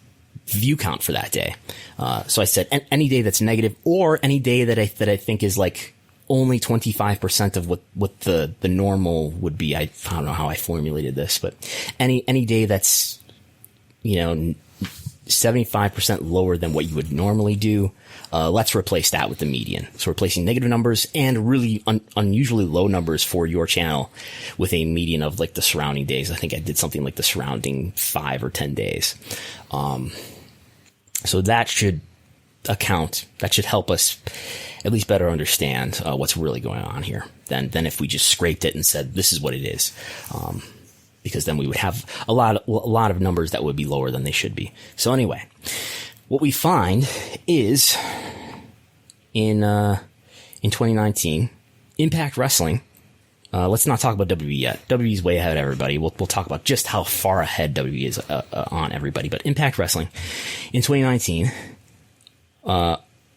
view count for that day. So I said any day that's negative, or any day that I think is like only 25% of what the normal would be. I don't know how I formulated this, but any day that's, 75% lower than what you would normally do. Let's replace that with the median. So replacing negative numbers and really unusually low numbers for your channel with a median of like the surrounding days. I think I did something like the surrounding 5 or 10 days. So that should help us at least better understand what's really going on here than if we just scraped it and said, this is what it is. Because then we would have a lot of numbers that would be lower than they should be. So anyway, what we find is in 2019, Impact Wrestling. Let's not talk about WWE yet. WWE's way ahead of everybody. We'll talk about just how far ahead WWE is on everybody. But Impact Wrestling in 2019,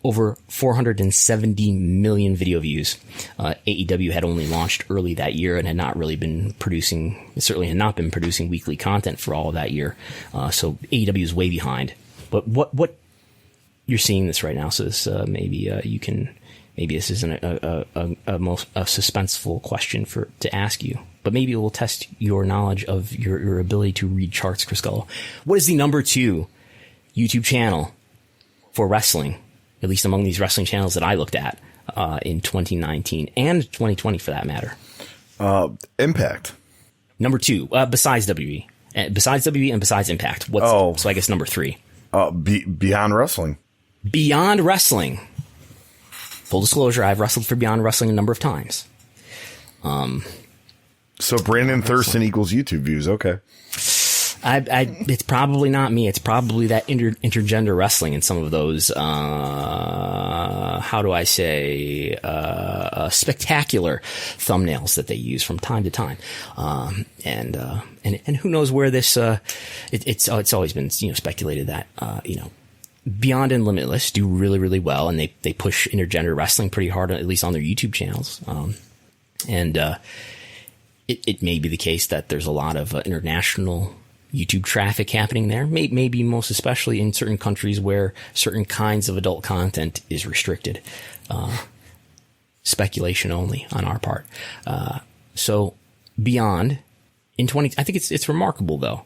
over 470 million video views. AEW had only launched early that year and had not been producing weekly content for all of that year. So AEW is way behind. But what you're seeing this right now, so this maybe this isn't a suspenseful question to ask you, but maybe it will test your knowledge of your ability to read charts, Chris Gullo. What is the number 2 YouTube channel for wrestling? At least among these wrestling channels that I looked at in 2019 and 2020 for that matter. Impact. Number 2, besides WWE. Besides WWE and besides Impact. So I guess number 3. Beyond Wrestling. Beyond Wrestling. Full disclosure, I've wrestled for Beyond Wrestling a number of times. So Brandon Thurston equals YouTube views. Okay. It's probably not me. It's probably that intergender wrestling and some of those, how do I say, spectacular thumbnails that they use from time to time. And who knows where this, it's always been, speculated that, Beyond and Limitless do really, really well. And they push intergender wrestling pretty hard, at least on their YouTube channels. It may be the case that there's a lot of international YouTube traffic happening there, maybe most especially in certain countries where certain kinds of adult content is restricted. Speculation only on our part. So Beyond in I think it's remarkable though.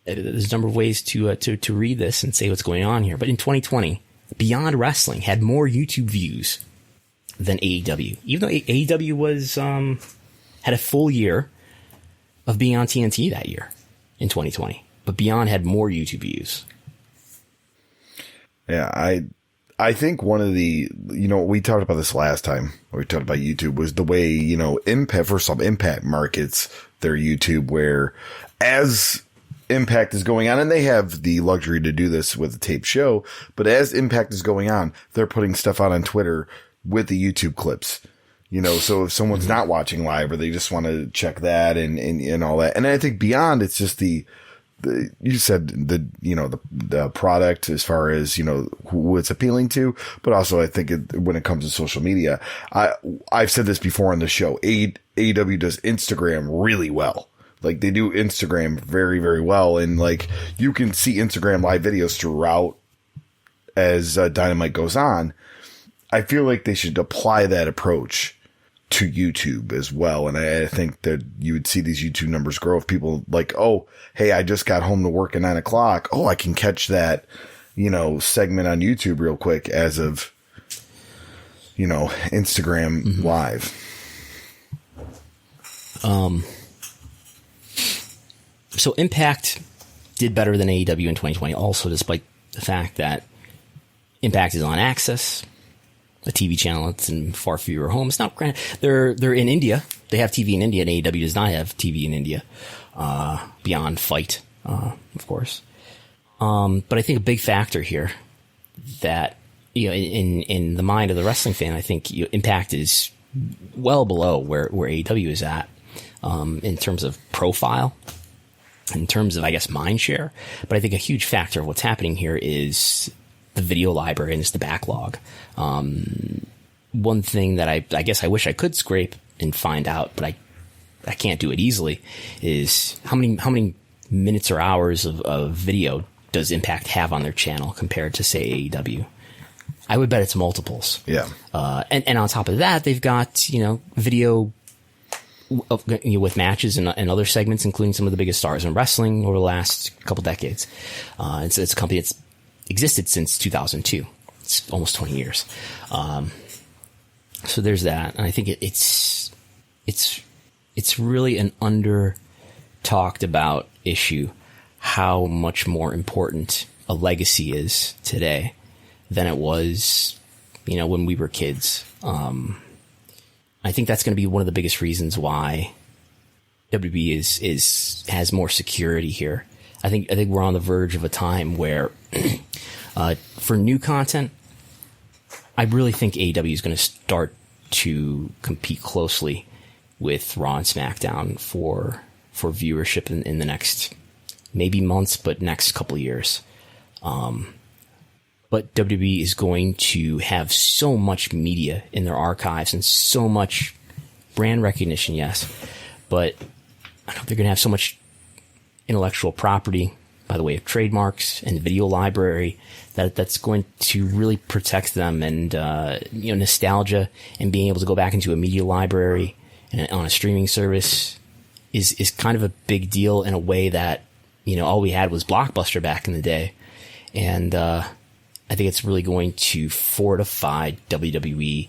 There's a number of ways to read this and say what's going on here. But in 2020, Beyond Wrestling had more YouTube views than AEW, even though AEW was had a full year of being on TNT that year. In 2020, but Beyond had more YouTube views. Yeah, I think one of the, we talked about this last time. We talked about YouTube was the way, Impact markets their YouTube, where as Impact is going on, and they have the luxury to do this with a taped show, but as Impact is going on, they're putting stuff out on Twitter with the YouTube clips. So if someone's not watching live or they just want to check that and all that. And I think Beyond, it's just you said the product as far as, who it's appealing to, but also I think when it comes to social media, I've said this before on the show, AEW does Instagram really well. Like they do Instagram very, very well. And like you can see Instagram live videos throughout as Dynamite goes on. I feel like they should apply that approach to YouTube as well. And I think that you would see these YouTube numbers grow if people like, oh, hey, I just got home to work at 9:00. Oh, I can catch that segment on YouTube real quick as of, Instagram Live. So Impact did better than AEW in 2020, also despite the fact that Impact is on Access, a TV channel that's in far fewer homes. Now, granted, they're in India. They have TV in India, and AEW does not have TV in India, beyond Fight, of course. But I think a big factor here that, in the mind of the wrestling fan, I think Impact is well below where AEW is at, in terms of profile, in terms of, I guess, mind share. But I think a huge factor of what's happening here is the video library and it's the backlog. One thing that I guess I wish I could scrape and find out, but I can't do it easily, is how many minutes or hours of video does Impact have on their channel compared to, say, AEW? I would bet it's multiples. Yeah. And on top of that, they've got, video with matches and other segments, including some of the biggest stars in wrestling over the last couple decades. It's a company that's existed since 2002. It's almost 20 years. So there's that. And I think it's really an under talked about issue, how much more important a legacy is today than it was, when we were kids. I think that's going to be one of the biggest reasons why WWE has more security here. I think we're on the verge of a time where, for new content, I really think AEW is going to start to compete closely with Raw and SmackDown for viewership in the next maybe months, but next couple of years. But WWE is going to have so much media in their archives and so much brand recognition, yes, but I don't think they're going to have so much intellectual property by the way of trademarks and video library that's going to really protect them. And nostalgia and being able to go back into a media library and on a streaming service is kind of a big deal in a way that all we had was Blockbuster back in the day. And I think it's really going to fortify WWE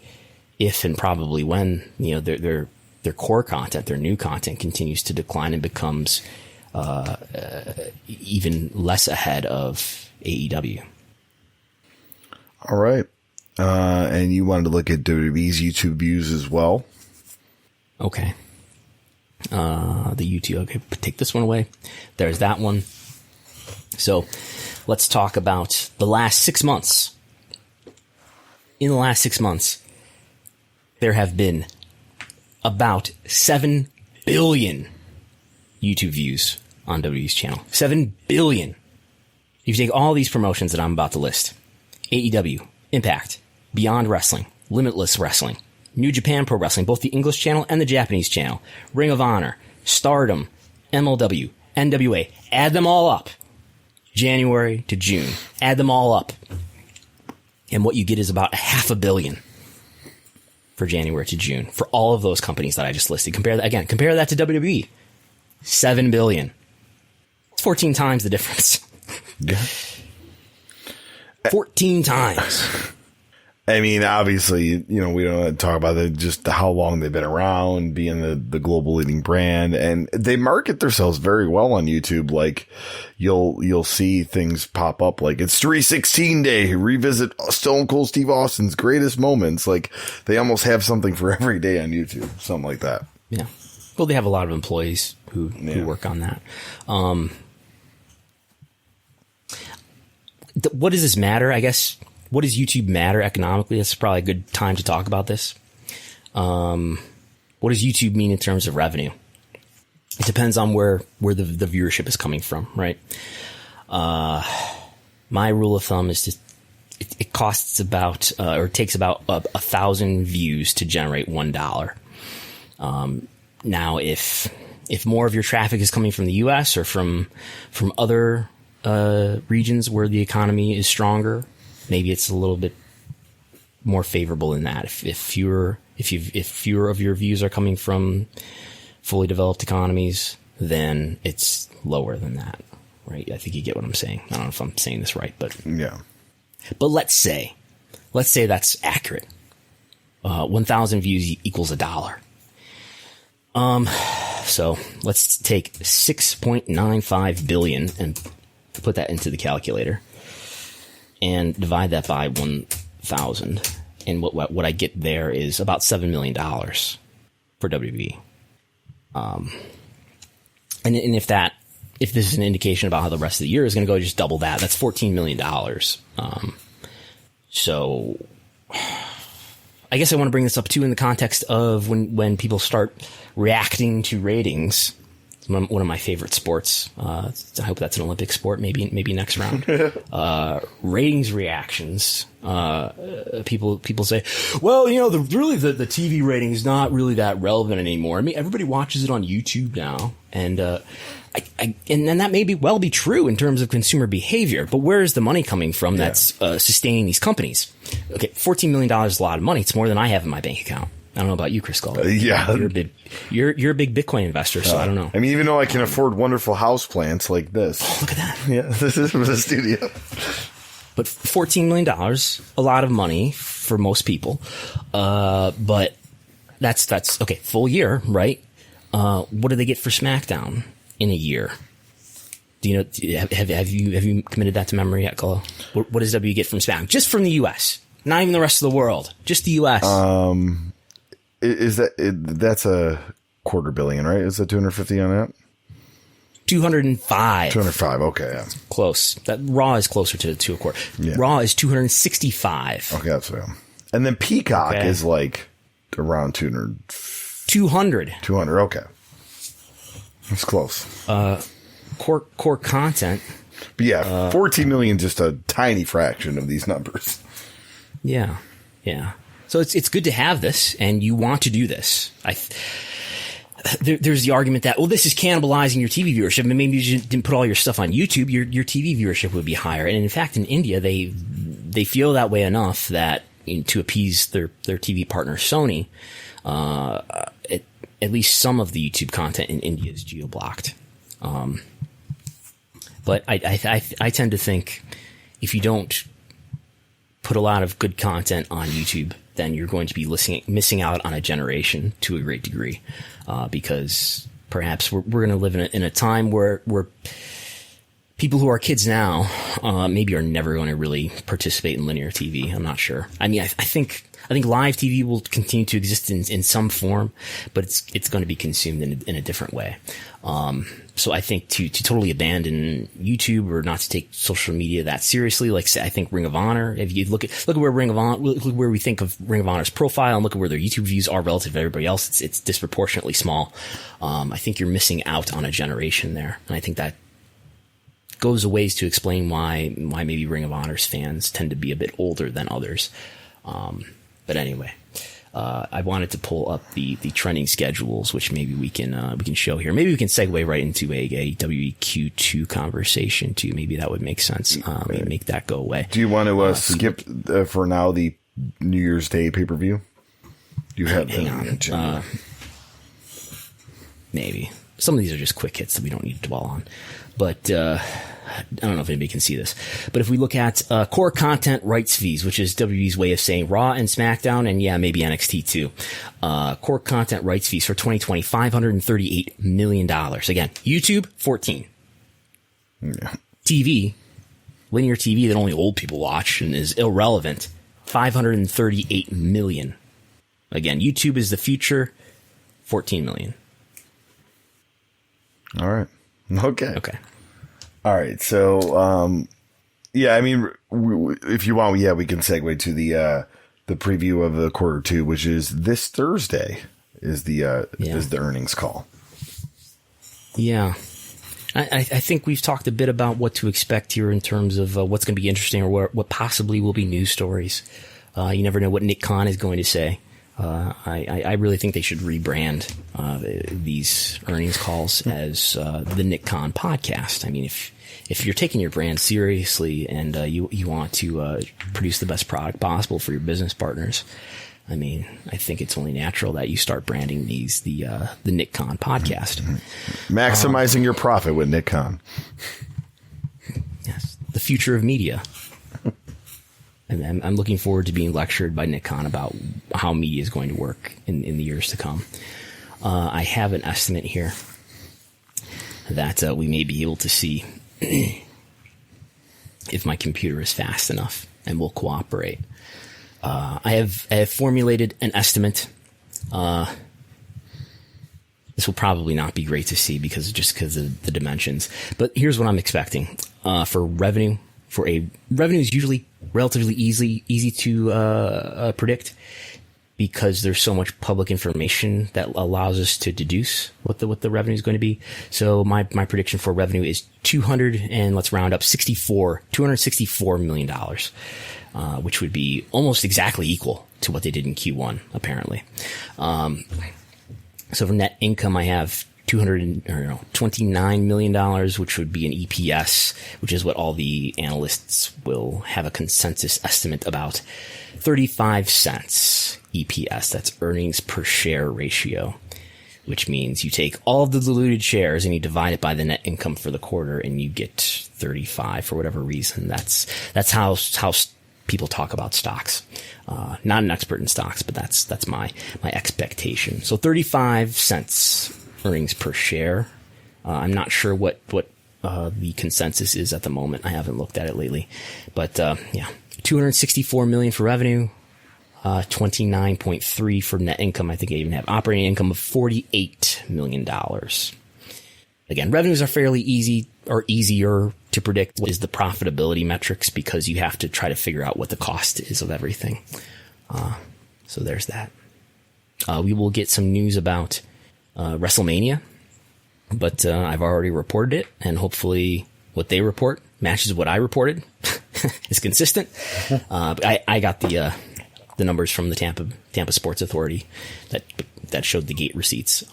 if and probably when their core content, their new content, continues to decline and becomes even less ahead of AEW. All right. And you wanted to look at WWE's YouTube views as well. Okay. The YouTube. Okay, take this one away. There's that one. So let's talk about the last 6 months. In the last 6 months, there have been about 7 billion YouTube views on WWE's channel. 7 billion. If you take all these promotions that I'm about to list, AEW, Impact, Beyond Wrestling, Limitless Wrestling, New Japan Pro Wrestling, both the English channel and the Japanese channel, Ring of Honor, Stardom, MLW, NWA, add them all up. January to June. Add them all up. And what you get is about 500 million for January to June for all of those companies that I just listed. Compare that to WWE. 7 billion. It's 14 times the difference. Yeah. 14 times. I mean, obviously, we don't talk about just how long they've been around, being the global leading brand, and they market themselves very well on YouTube. Like, you'll see things pop up like it's 316 day, revisit Stone Cold Steve Austin's greatest moments. Like, they almost have something for every day on YouTube, something like that. Yeah. Well, they have a lot of employees who work on that. What does this matter? I guess. What does YouTube matter economically? That's probably a good time to talk about this. What does YouTube mean in terms of revenue? It depends on where the viewership is coming from, right? My rule of thumb is it costs about, or it takes about 1,000 views to generate $1. Now, if more of your traffic is coming from the U.S. or from other regions where the economy is stronger, maybe it's a little bit more favorable in that. If fewer of your views are coming from fully developed economies, then it's lower than that, right? I think you get what I'm saying. I don't know if I'm saying this right, but yeah. But let's say that's accurate. 1,000 views equals $1. So let's take 6.95 billion and put that into the calculator and divide that by 1,000. And what I get there is about $7 million for WWE. And if this is an indication about how the rest of the year is going to go, just double that. That's $14 million. So I guess I want to bring this up too in the context of when people start reacting to ratings. It's one of my favorite sports. I hope that's an Olympic sport. Maybe next round. Ratings reactions. People say, well, the TV rating is not really that relevant anymore. I mean, everybody watches it on YouTube now, and and that may be true in terms of consumer behavior, but where is the money coming from that's sustaining these companies? Okay, $14 million is a lot of money. It's more than I have in my bank account. I don't know about you, Chris Gull. Yeah, you're a big Bitcoin investor, so I don't know. I mean, even though I can afford wonderful house plants like this. Oh, look at that. Yeah, this is from the studio. But $14 million, a lot of money for most people. But that's okay. Full year, right? What do they get for Smackdown in a year? Do you know? Have you committed that to memory yet, Colo? What does W get from Smackdown? Just from the U.S., not even the rest of the world, just the U.S. That's a $250 million, right? Is that 250 on that? 205. 205. Okay, yeah. Close. That Raw is closer to a quarter. Yeah. Raw is 265. Okay, that's fair. And then Peacock is like around 200. 200. 200. Okay, that's close. Core content. But yeah, 14 million, just a tiny fraction of these numbers. Yeah. So it's good to have this, and you want to do this. There's the argument that, this is cannibalizing your TV viewership, and maybe you didn't put all your stuff on YouTube, your TV viewership would be higher. And in fact, in India, they feel that way enough that to appease their TV partner Sony, at least some of the YouTube content in India is geo-blocked. But I tend to think if you don't put a lot of good content on YouTube, then you're going to be missing out on a generation to a great degree, because perhaps we're going to live in a time where people who are kids now maybe are never going to really participate in linear TV. I'm not sure. I mean, I think live TV will continue to exist in some form, but it's going to be consumed in a different way. So I think to totally abandon YouTube or not to take social media that seriously, like I think Ring of Honor, if you look at where look where we think of Ring of Honor's profile and look at where their YouTube views are relative to everybody else, it's disproportionately small. I think you're missing out on a generation there. And I think that goes a ways to explain why maybe Ring of Honor's fans tend to be a bit older than others. But anyway, I wanted to pull up the trending schedules, which maybe we can show here. Maybe we can segue right into a WWE Q2 conversation too. Maybe that would make sense. Maybe make that go away. Do you want to skip for now the New Year's Day pay-per-view? You have hang on. Maybe some of these are just quick hits that we don't need to dwell on. But I don't know if anybody can see this. But if we look at core content rights fees, which is WWE's way of saying Raw and SmackDown, and maybe NXT too. Core content rights fees for 2020, $538 million. Again, YouTube, 14. Yeah. TV, linear TV that only old people watch and is irrelevant, $538 million. Again, YouTube is the future, $14 million. All right. Okay. All right. So, I mean, if you want, we can segue to the preview of the quarter two, which is this Thursday is the earnings call. Yeah. I think we've talked a bit about what to expect here in terms of what's going to be interesting or what possibly will be news stories. You never know what Nick Khan is going to say. I really think they should rebrand these earnings calls as the Nick Khan podcast. I mean, if you're taking your brand seriously and you want to produce the best product possible for your business partners, I mean, I think it's only natural that you start branding these the Nick Khan podcast. Maximizing your profit with Nick Khan. future of media. And I'm looking forward to being lectured by Nick Khan about how media is going to work in the years to come. I have an estimate here that we may be able to see if my computer is fast enough and will cooperate. I have formulated an estimate. This will probably not be great to see because of the dimensions. But here's what I'm expecting for revenue. Revenue is usually relatively easy to predict because there's so much public information that allows us to deduce what the revenue is going to be. So my prediction for revenue is $264 million, which would be almost exactly equal to what they did in Q1, apparently. So for net income, I have $29 million, which would be an EPS, which is what all the analysts will have a consensus estimate about. 35 cents EPS. That's earnings per share ratio, which means you take all of the diluted shares and you divide it by the net income for the quarter and you get 35 for whatever reason. That's how people talk about stocks. Not an expert in stocks, but that's my expectation. So 35 cents earnings per share. I'm not sure what the consensus is at the moment. I haven't looked at it lately, but yeah, 264 million for revenue, 29.3 for net income. I think I even have operating income of $48 million. Again, revenues are fairly easy or easier to predict. What is the profitability metrics, because you have to try to figure out what the cost is of everything. So there's that. We will get some news about WrestleMania, but I've already reported it, and hopefully what they report matches what I reported. It's consistent. But I got the numbers from the Tampa Sports Authority that showed the gate receipts.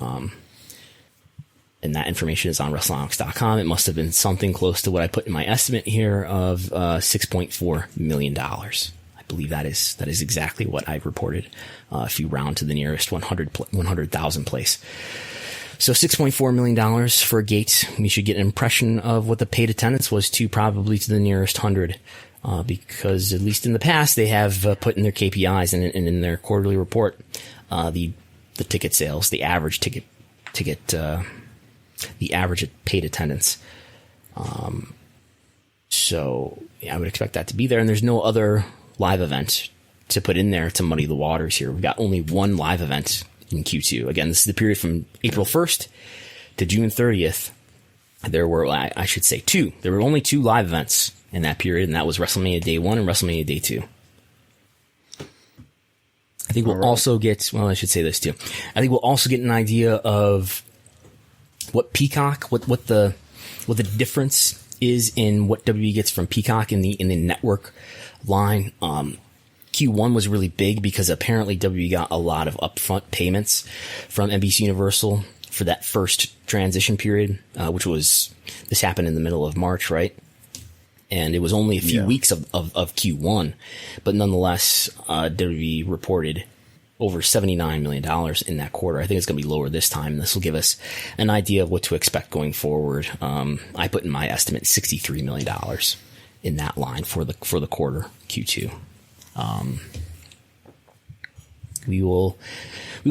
And that information is on Wrestlenomics.com. It must have been something close to what I put in my estimate here of $6.4 million. I believe that is exactly what I've reported. If you round to the nearest 100,000 place. So $6.4 million for a gate. We should get an impression of what the paid attendance was probably to the nearest 100. Because at least in the past, they have put in their KPIs and in their quarterly report, the ticket sales, the average ticket, the average paid attendance. So yeah, I would expect that to be there. And there's no other live event to put in there to muddy the waters here. We've got only one live event in Q2. Again, this is the period from April 1st to June 30th. There were, I should say, two. There were only two live events in that period, and that was WrestleMania Day 1 and WrestleMania Day 2. I think we'll also get, well, I should say this too. I think we'll also get an idea of what Peacock, what the difference is in what WWE gets from Peacock in the network line. Q1 was really big because apparently WWE got a lot of upfront payments from NBC Universal for that first transition period, this happened in the middle of March, right? And it was only a few weeks of Q1, but nonetheless, WWE reported over $79 million in that quarter. I think it's going to be lower this time. This will give us an idea of what to expect going forward. I put in my estimate $63 million in that line for the quarter Q2. We will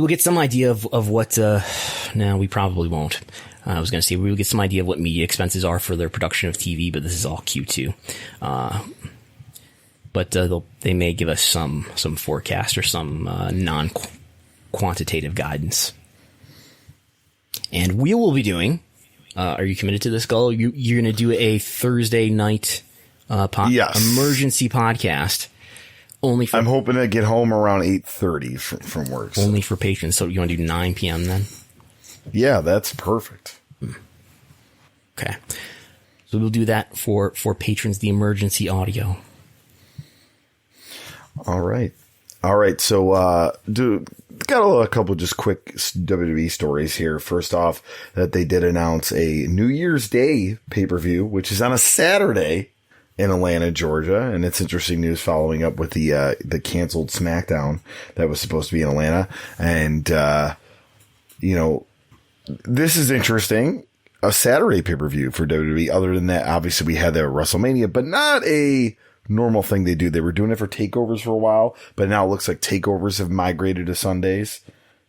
get some idea of what, no, we probably won't. I was going to say we will get some idea of what media expenses are for their production of TV, but this is all Q2. But they may give us some forecast or some non-quantitative guidance. And we will be doing, are you committed to this, Gull? You're going to do a Thursday night emergency podcast. I'm hoping to get home around 8:30 from work. Only for patrons. So you want to do 9 p.m. then? Yeah, that's perfect. Okay. So we'll do that for patrons, the emergency audio. All right. So, got a couple just quick WWE stories here. First off, that they did announce a New Year's Day pay-per-view, which is on a Saturday in Atlanta, Georgia. And it's interesting news following up with the canceled Smackdown that was supposed to be in Atlanta. And, this is interesting. a Saturday pay-per-view for WWE. Other than that, obviously we had that WrestleMania, but not a normal thing they do. They were doing it for takeovers for a while, but now it looks like takeovers have migrated to Sundays.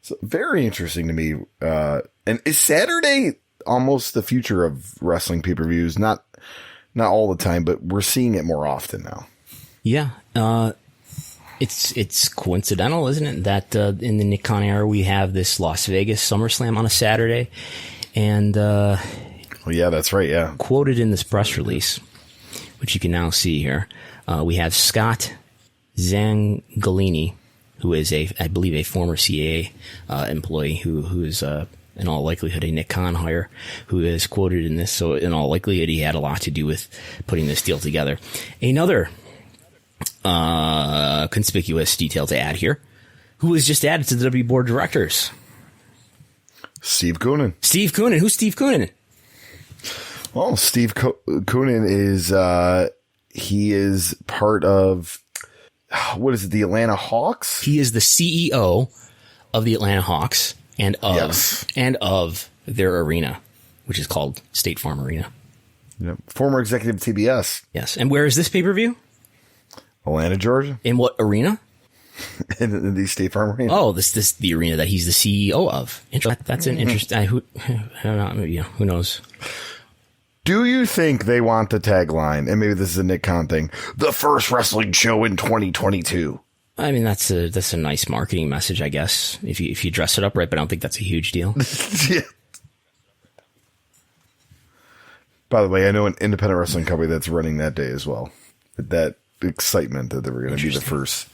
So very interesting to me. And is Saturday almost the future of wrestling pay-per-views? Not all the time, but we're seeing it more often now. Yeah. It's coincidental, isn't it, that in the Nick Khan era we have this Las Vegas SummerSlam on a Saturday, and yeah, that's right. Yeah, quoted in this press release, which you can now see here, we have Scott Zangolini, who is I believe a former CAA employee who is in all likelihood a Nick Khan hire, who is quoted in this. So in all likelihood, he had a lot to do with putting this deal together. Another conspicuous detail to add here, who was just added to the W board of directors. Steve Koonin. Steve Koonin. Who's Steve Koonin? Well, Steve Koonin is, he is part of, what is it, the Atlanta Hawks? He is the CEO of the Atlanta Hawks and of their arena, which is called State Farm Arena. Yep. Former executive TBS. Yes. And where is this pay-per-view? Atlanta, Georgia. In what arena? in the State Farm Arena. Oh, this the arena that he's the CEO of. That's an interesting. Who knows? Do you think they want the tagline? And maybe this is a Nick Khan thing. The first wrestling show in 2022. I mean, that's a nice marketing message, I guess, if you dress it up right. But I don't think that's a huge deal. Yeah. By the way, I know an independent wrestling company that's running that day as well. That excitement that they were going to be the first.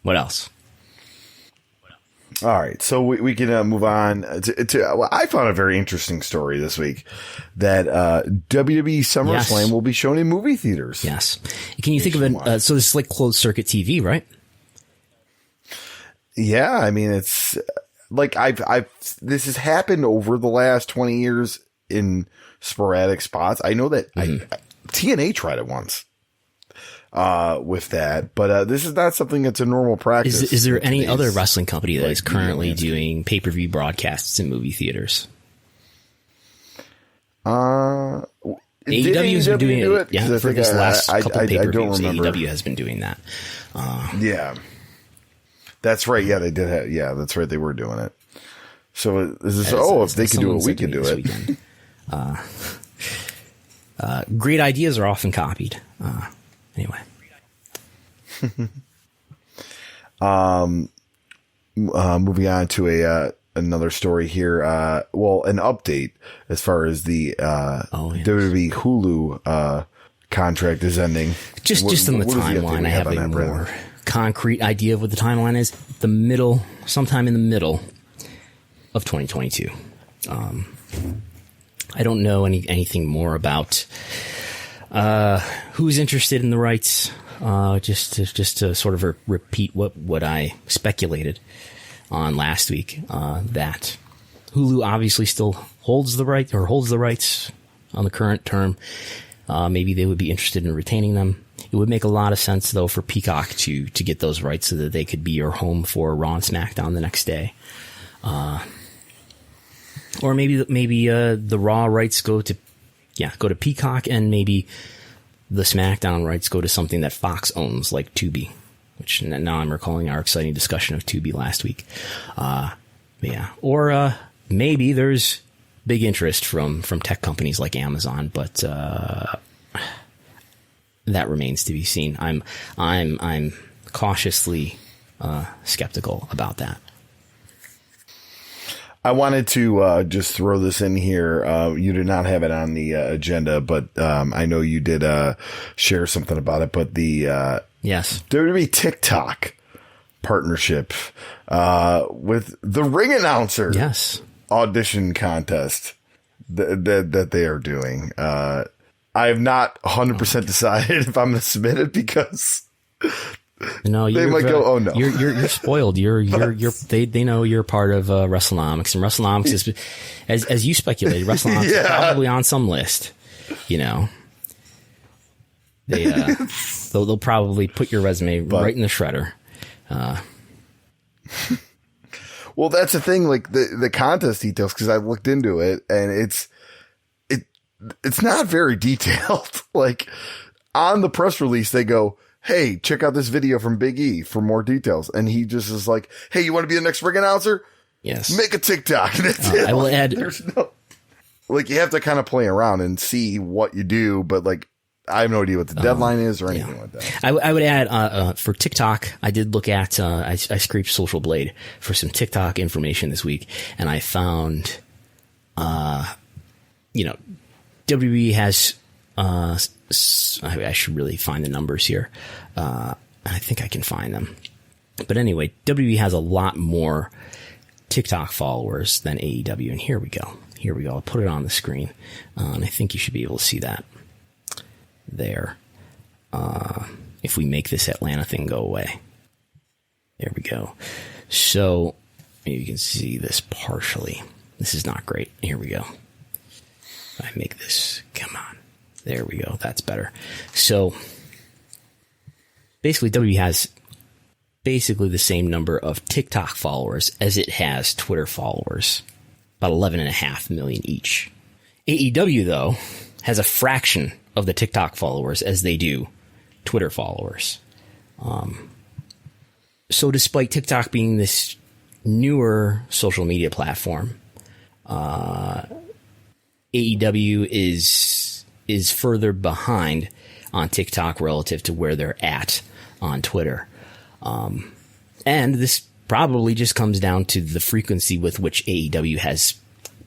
What else? All right, so we can move on to well, I found a very interesting story this week that WWE SummerSlam will be shown in movie theaters. Yes. Can you think of it? So this is like closed circuit TV, right? Yeah, I mean, it's like this has happened over the last 20 years in sporadic spots. I know that TNA tried it once with that, but this is not something that's a normal practice. Is there any other wrestling company that is currently doing pay-per-view broadcasts in movie theaters? AEW has been doing it. Yeah, for this last couple pay-per-views, AEW has been doing that. Yeah. That's right. Yeah, they did have, yeah, that's right. They were doing it. So is this, if they can do it, we can do it. Great ideas are often copied. Anyway. Moving on to another story here. An update as far as the WWE Hulu contract is ending. Just on the timeline, I have a more concrete idea of what the timeline is. Sometime in the middle of 2022. I don't know anything more about who's interested in the rights. Just to sort of repeat what I speculated on last week, that Hulu obviously still holds the rights on the current term. Maybe they would be interested in retaining them. It would make a lot of sense though for Peacock to get those rights so that they could be your home for Raw and SmackDown the next day. Or maybe the Raw rights go to Peacock, and maybe the SmackDown rights go to something that Fox owns, like Tubi, which now I'm recalling our exciting discussion of Tubi last week. Or maybe there's big interest from tech companies like Amazon, but that remains to be seen. I'm cautiously skeptical about that. I wanted to just throw this in here. You did not have it on the agenda, but I know you did share something about it. But the WWE TikTok partnership with the ring announcer audition contest that they are doing. I have not 100% decided if I'm going to submit it because. No, they might go, oh no, you're spoiled. They know you're part of Wrestlenomics, and Wrestlenomics is, as you speculated, Wrestlenomics is probably on some list. You know, they'll probably put your resume right in the shredder. Well, that's the thing, like the contest details, because I looked into it and it's not very detailed. Like on the press release, they go, hey, check out this video from Big E for more details. And he just is like, hey, you want to be the next ring announcer? Yes. Make a TikTok. And that's it. I will add. There's no, like, you have to kind of play around and see what you do, but like, I have no idea what the deadline is or anything like that. I would add, for TikTok, I did look at, I scraped Social Blade for some TikTok information this week, and I found, WWE has, I should really find the numbers here. I think I can find them. But anyway, WWE has a lot more TikTok followers than AEW, and here we go. I'll put it on the screen, and I think you should be able to see that. There. If we make this Atlanta thing go away. There we go. So maybe you can see this partially. This is not great. Here we go. I make this, come on. There we go. That's better. So basically WWE has basically the same number of TikTok followers as it has Twitter followers. About 11.5 million each. AEW, though, has a fraction of the TikTok followers as they do Twitter followers. So despite TikTok being this newer social media platform, AEW is further behind on TikTok relative to where they're at on Twitter. And this probably just comes down to the frequency with which AEW has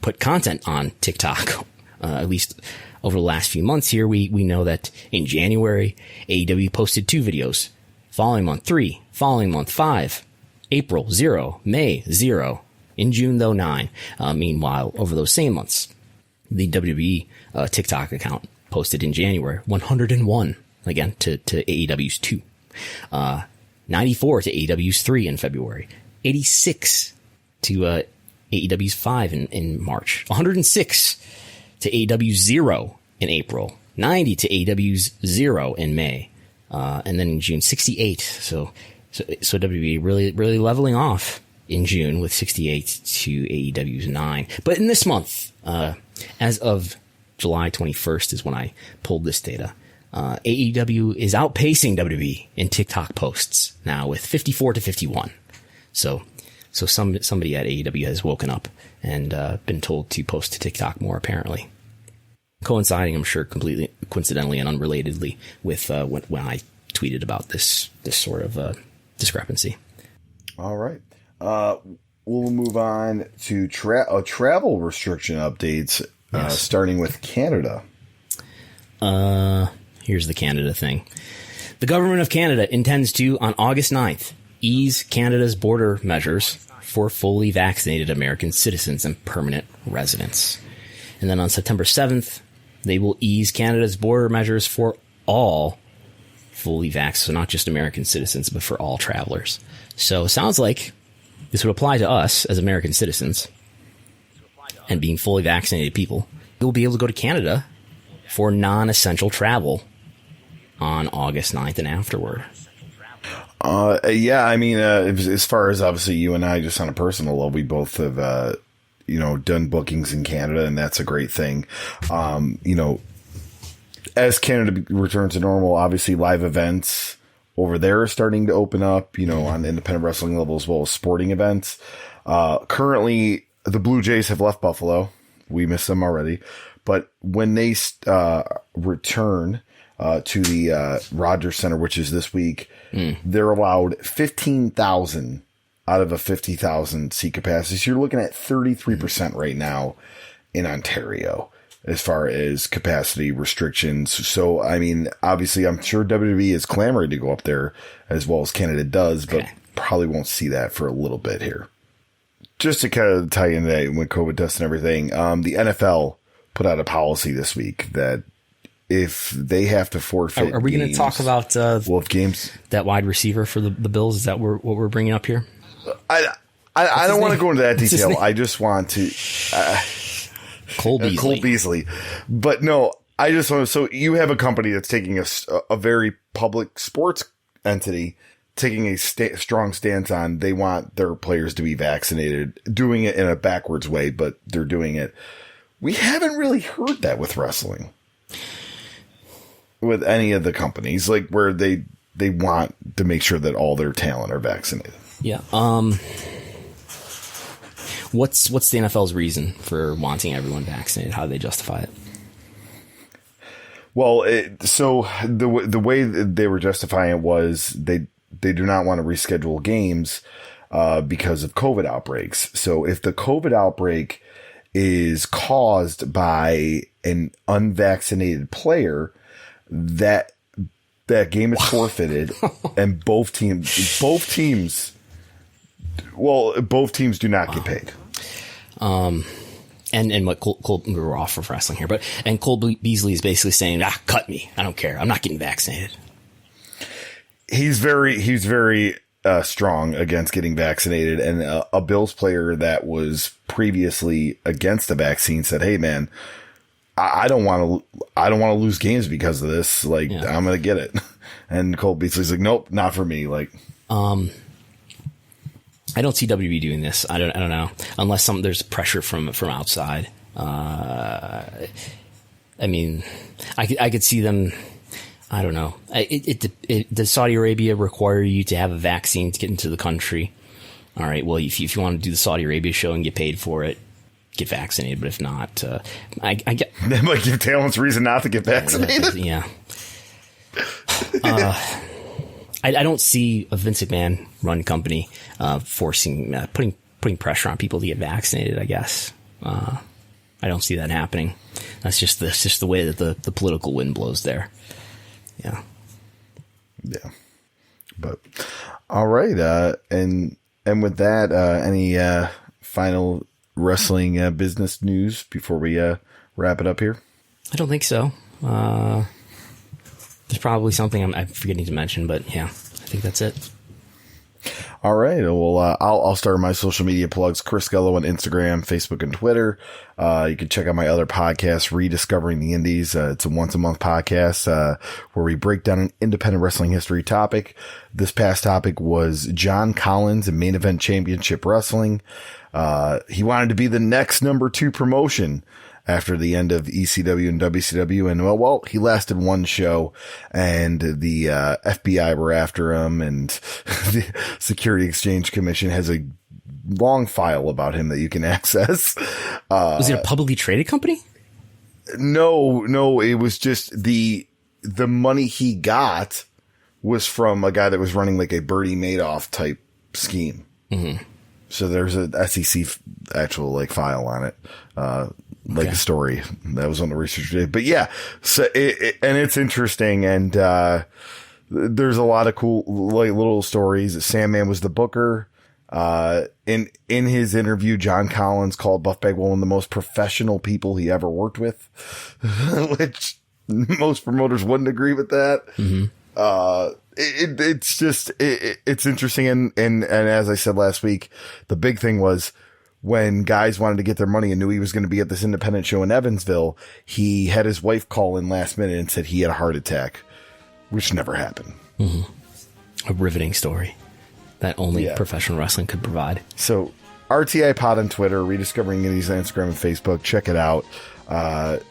put content on TikTok, at least over the last few months here. We know that in January, AEW posted 2 videos. Following month 3, following month 5, April 0, May 0, in June though 9. Meanwhile, over those same months, the WWE TikTok account posted in January 101 again to AEW's 2, 94 to AEW's 3 in February, 86 to AEW's 5 in March, 106 to AEW's 0 in April, 90 to AEW's 0 in May, and then in June 68. So WWE really leveling off in June with 68 to AEW's 9. But in this month, as of July 21st is when I pulled this data, AEW is outpacing WWE in TikTok posts now with 54 to 51. So somebody at AEW has woken up and been told to post to TikTok more, apparently. Coinciding, I'm sure, completely coincidentally and unrelatedly with when I tweeted about this sort of discrepancy. All right. We'll move on to travel restriction updates, yes. Starting with Canada. Here's the Canada thing. The government of Canada intends to, on August 9th, ease Canada's border measures for fully vaccinated American citizens and permanent residents. And then on September 7th, they will ease Canada's border measures for all fully vaxxed, so not just American citizens, but for all travelers. So it sounds like this would apply to us as American citizens and being fully vaccinated people. We'll be able to go to Canada for non-essential travel on August 9th and afterward. Yeah, I mean, as far as obviously you and I, just on a personal level, we both have, done bookings in Canada, and that's a great thing. As Canada returns to normal, obviously live events over there are starting to open up, on independent wrestling level as well as sporting events. Currently, the Blue Jays have left Buffalo. We missed them already. But when they return to the Rogers Center, which is this week, they're allowed 15,000 out of a 50,000 seat capacity. So you're looking at 33% right now in Ontario as far as capacity restrictions. So, I mean, obviously, I'm sure WWE is clamoring to go up there as well as Canada does, but probably won't see that for a little bit here. Just to kind of tie in that with COVID tests and everything, the NFL put out a policy this week that if they have to forfeit, are we going to talk about games, that wide receiver for the Bills? Is that what we're bringing up here? I don't want to go into that detail. I just want to Cole Beasley. But no, I just want to. So you have a company that's taking a very public sports entity taking a strong stance on they want their players to be vaccinated, doing it in a backwards way, but they're doing it. We haven't really heard that with wrestling, with any of the companies, like where they want to make sure that all their talent are vaccinated. Yeah. What's the NFL's reason for wanting everyone vaccinated? How do they justify it? Well, so the way that they were justifying it was they do not want to reschedule games because of COVID outbreaks. So if the COVID outbreak is caused by an unvaccinated player, that game is forfeited, and both teams do not get paid. And what Cole, we're off of wrestling here, and Cole Beasley is basically saying, cut me. I don't care. I'm not getting vaccinated. He's very strong against getting vaccinated, and a Bills player that was previously against the vaccine said, "Hey man, I don't want to lose games because of this. Like, I'm going to get it." And Cole Beasley's like, "Nope, not for me." Like, I don't see WWE doing this. I don't know, unless there's pressure from outside. I mean, I could see them. I don't know. Does Saudi Arabia require you to have a vaccine to get into the country? All right. Well, if you want to do the Saudi Arabia show and get paid for it, get vaccinated. But if not, I get that might give talents reason not to get vaccinated. Yeah. I don't see a Vince McMahon run company putting pressure on people to get vaccinated. I guess I don't see that happening. That's just the way that the political wind blows there. Yeah. But all right, and with that, any final wrestling business news before we wrap it up here? I don't think so. There's probably something I'm forgetting to mention, but yeah, I think that's it. All right. Well, I'll start my social media plugs. Chris Gello on Instagram, Facebook, and Twitter. You can check out my other podcast, Rediscovering the Indies. It's a once-a-month podcast where we break down an independent wrestling history topic. This past topic was John Collins and Main Event Championship Wrestling. He wanted to be the next number 2 promotion after the end of ECW and WCW. And well, he lasted one show, and the FBI were after him, and the Security Exchange Commission has a long file about him that you can access. Was it a publicly traded company? No, it was just the money he got was from a guy that was running like a Bernie Madoff type scheme. Mm-hmm. So there's a SEC actual like file on it. Like a story that was on the research today, but yeah, so and it's interesting, and there's a lot of cool like little stories. Sandman was the booker. In his interview, John Collins called Buff Bagwell one of the most professional people he ever worked with, which most promoters wouldn't agree with that. Mm-hmm. It's interesting, and as I said last week, the big thing was, when guys wanted to get their money and knew he was going to be at this independent show in Evansville, he had his wife call in last minute and said he had a heart attack, which never happened. Mm-hmm. A riveting story that only professional wrestling could provide. So RTI Pod on Twitter, Rediscovering Indies on Instagram and Facebook. Check it out.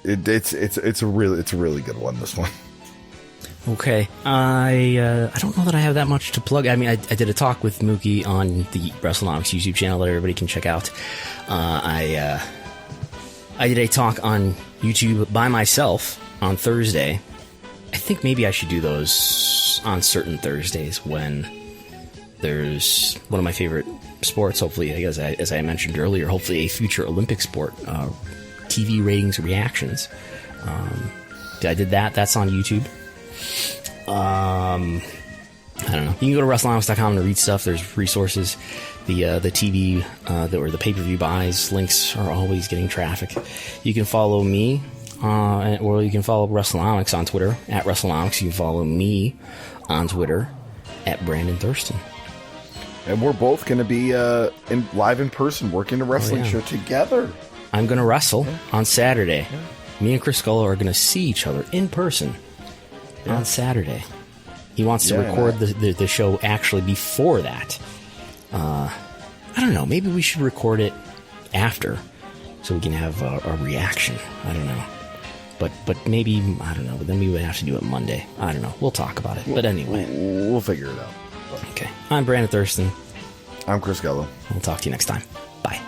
It's a really good one, this one. Okay. I don't know that I have that much to plug. I mean, I did a talk with Mookie on the Wrestlenomics YouTube channel that everybody can check out. I did a talk on YouTube by myself on Thursday. I think maybe I should do those on certain Thursdays when there's one of my favorite sports, hopefully, as I mentioned earlier, hopefully a future Olympic sport, TV ratings reactions. I did that. That's on YouTube. I don't know. You can go to Wrestlenomics.com to read stuff. There's resources. The TV or the pay-per-view buys links are always getting traffic. You can follow me, or you can follow Wrestlenomics on Twitter at Wrestlenomics. You can follow me on Twitter at Brandon Thurston. And we're both going to be live in person working a wrestling show together. I'm going to wrestle on Saturday. Yeah. Me and Chris Gullo are going to see each other in person on Saturday. He wants to record the show actually before that. I don't know. Maybe we should record it after so we can have a reaction. I don't know. But maybe, I don't know. But then we would have to do it Monday. I don't know. We'll talk about it. But anyway. We'll figure it out. Okay. I'm Brandon Thurston. I'm Chris Gello. We'll talk to you next time. Bye.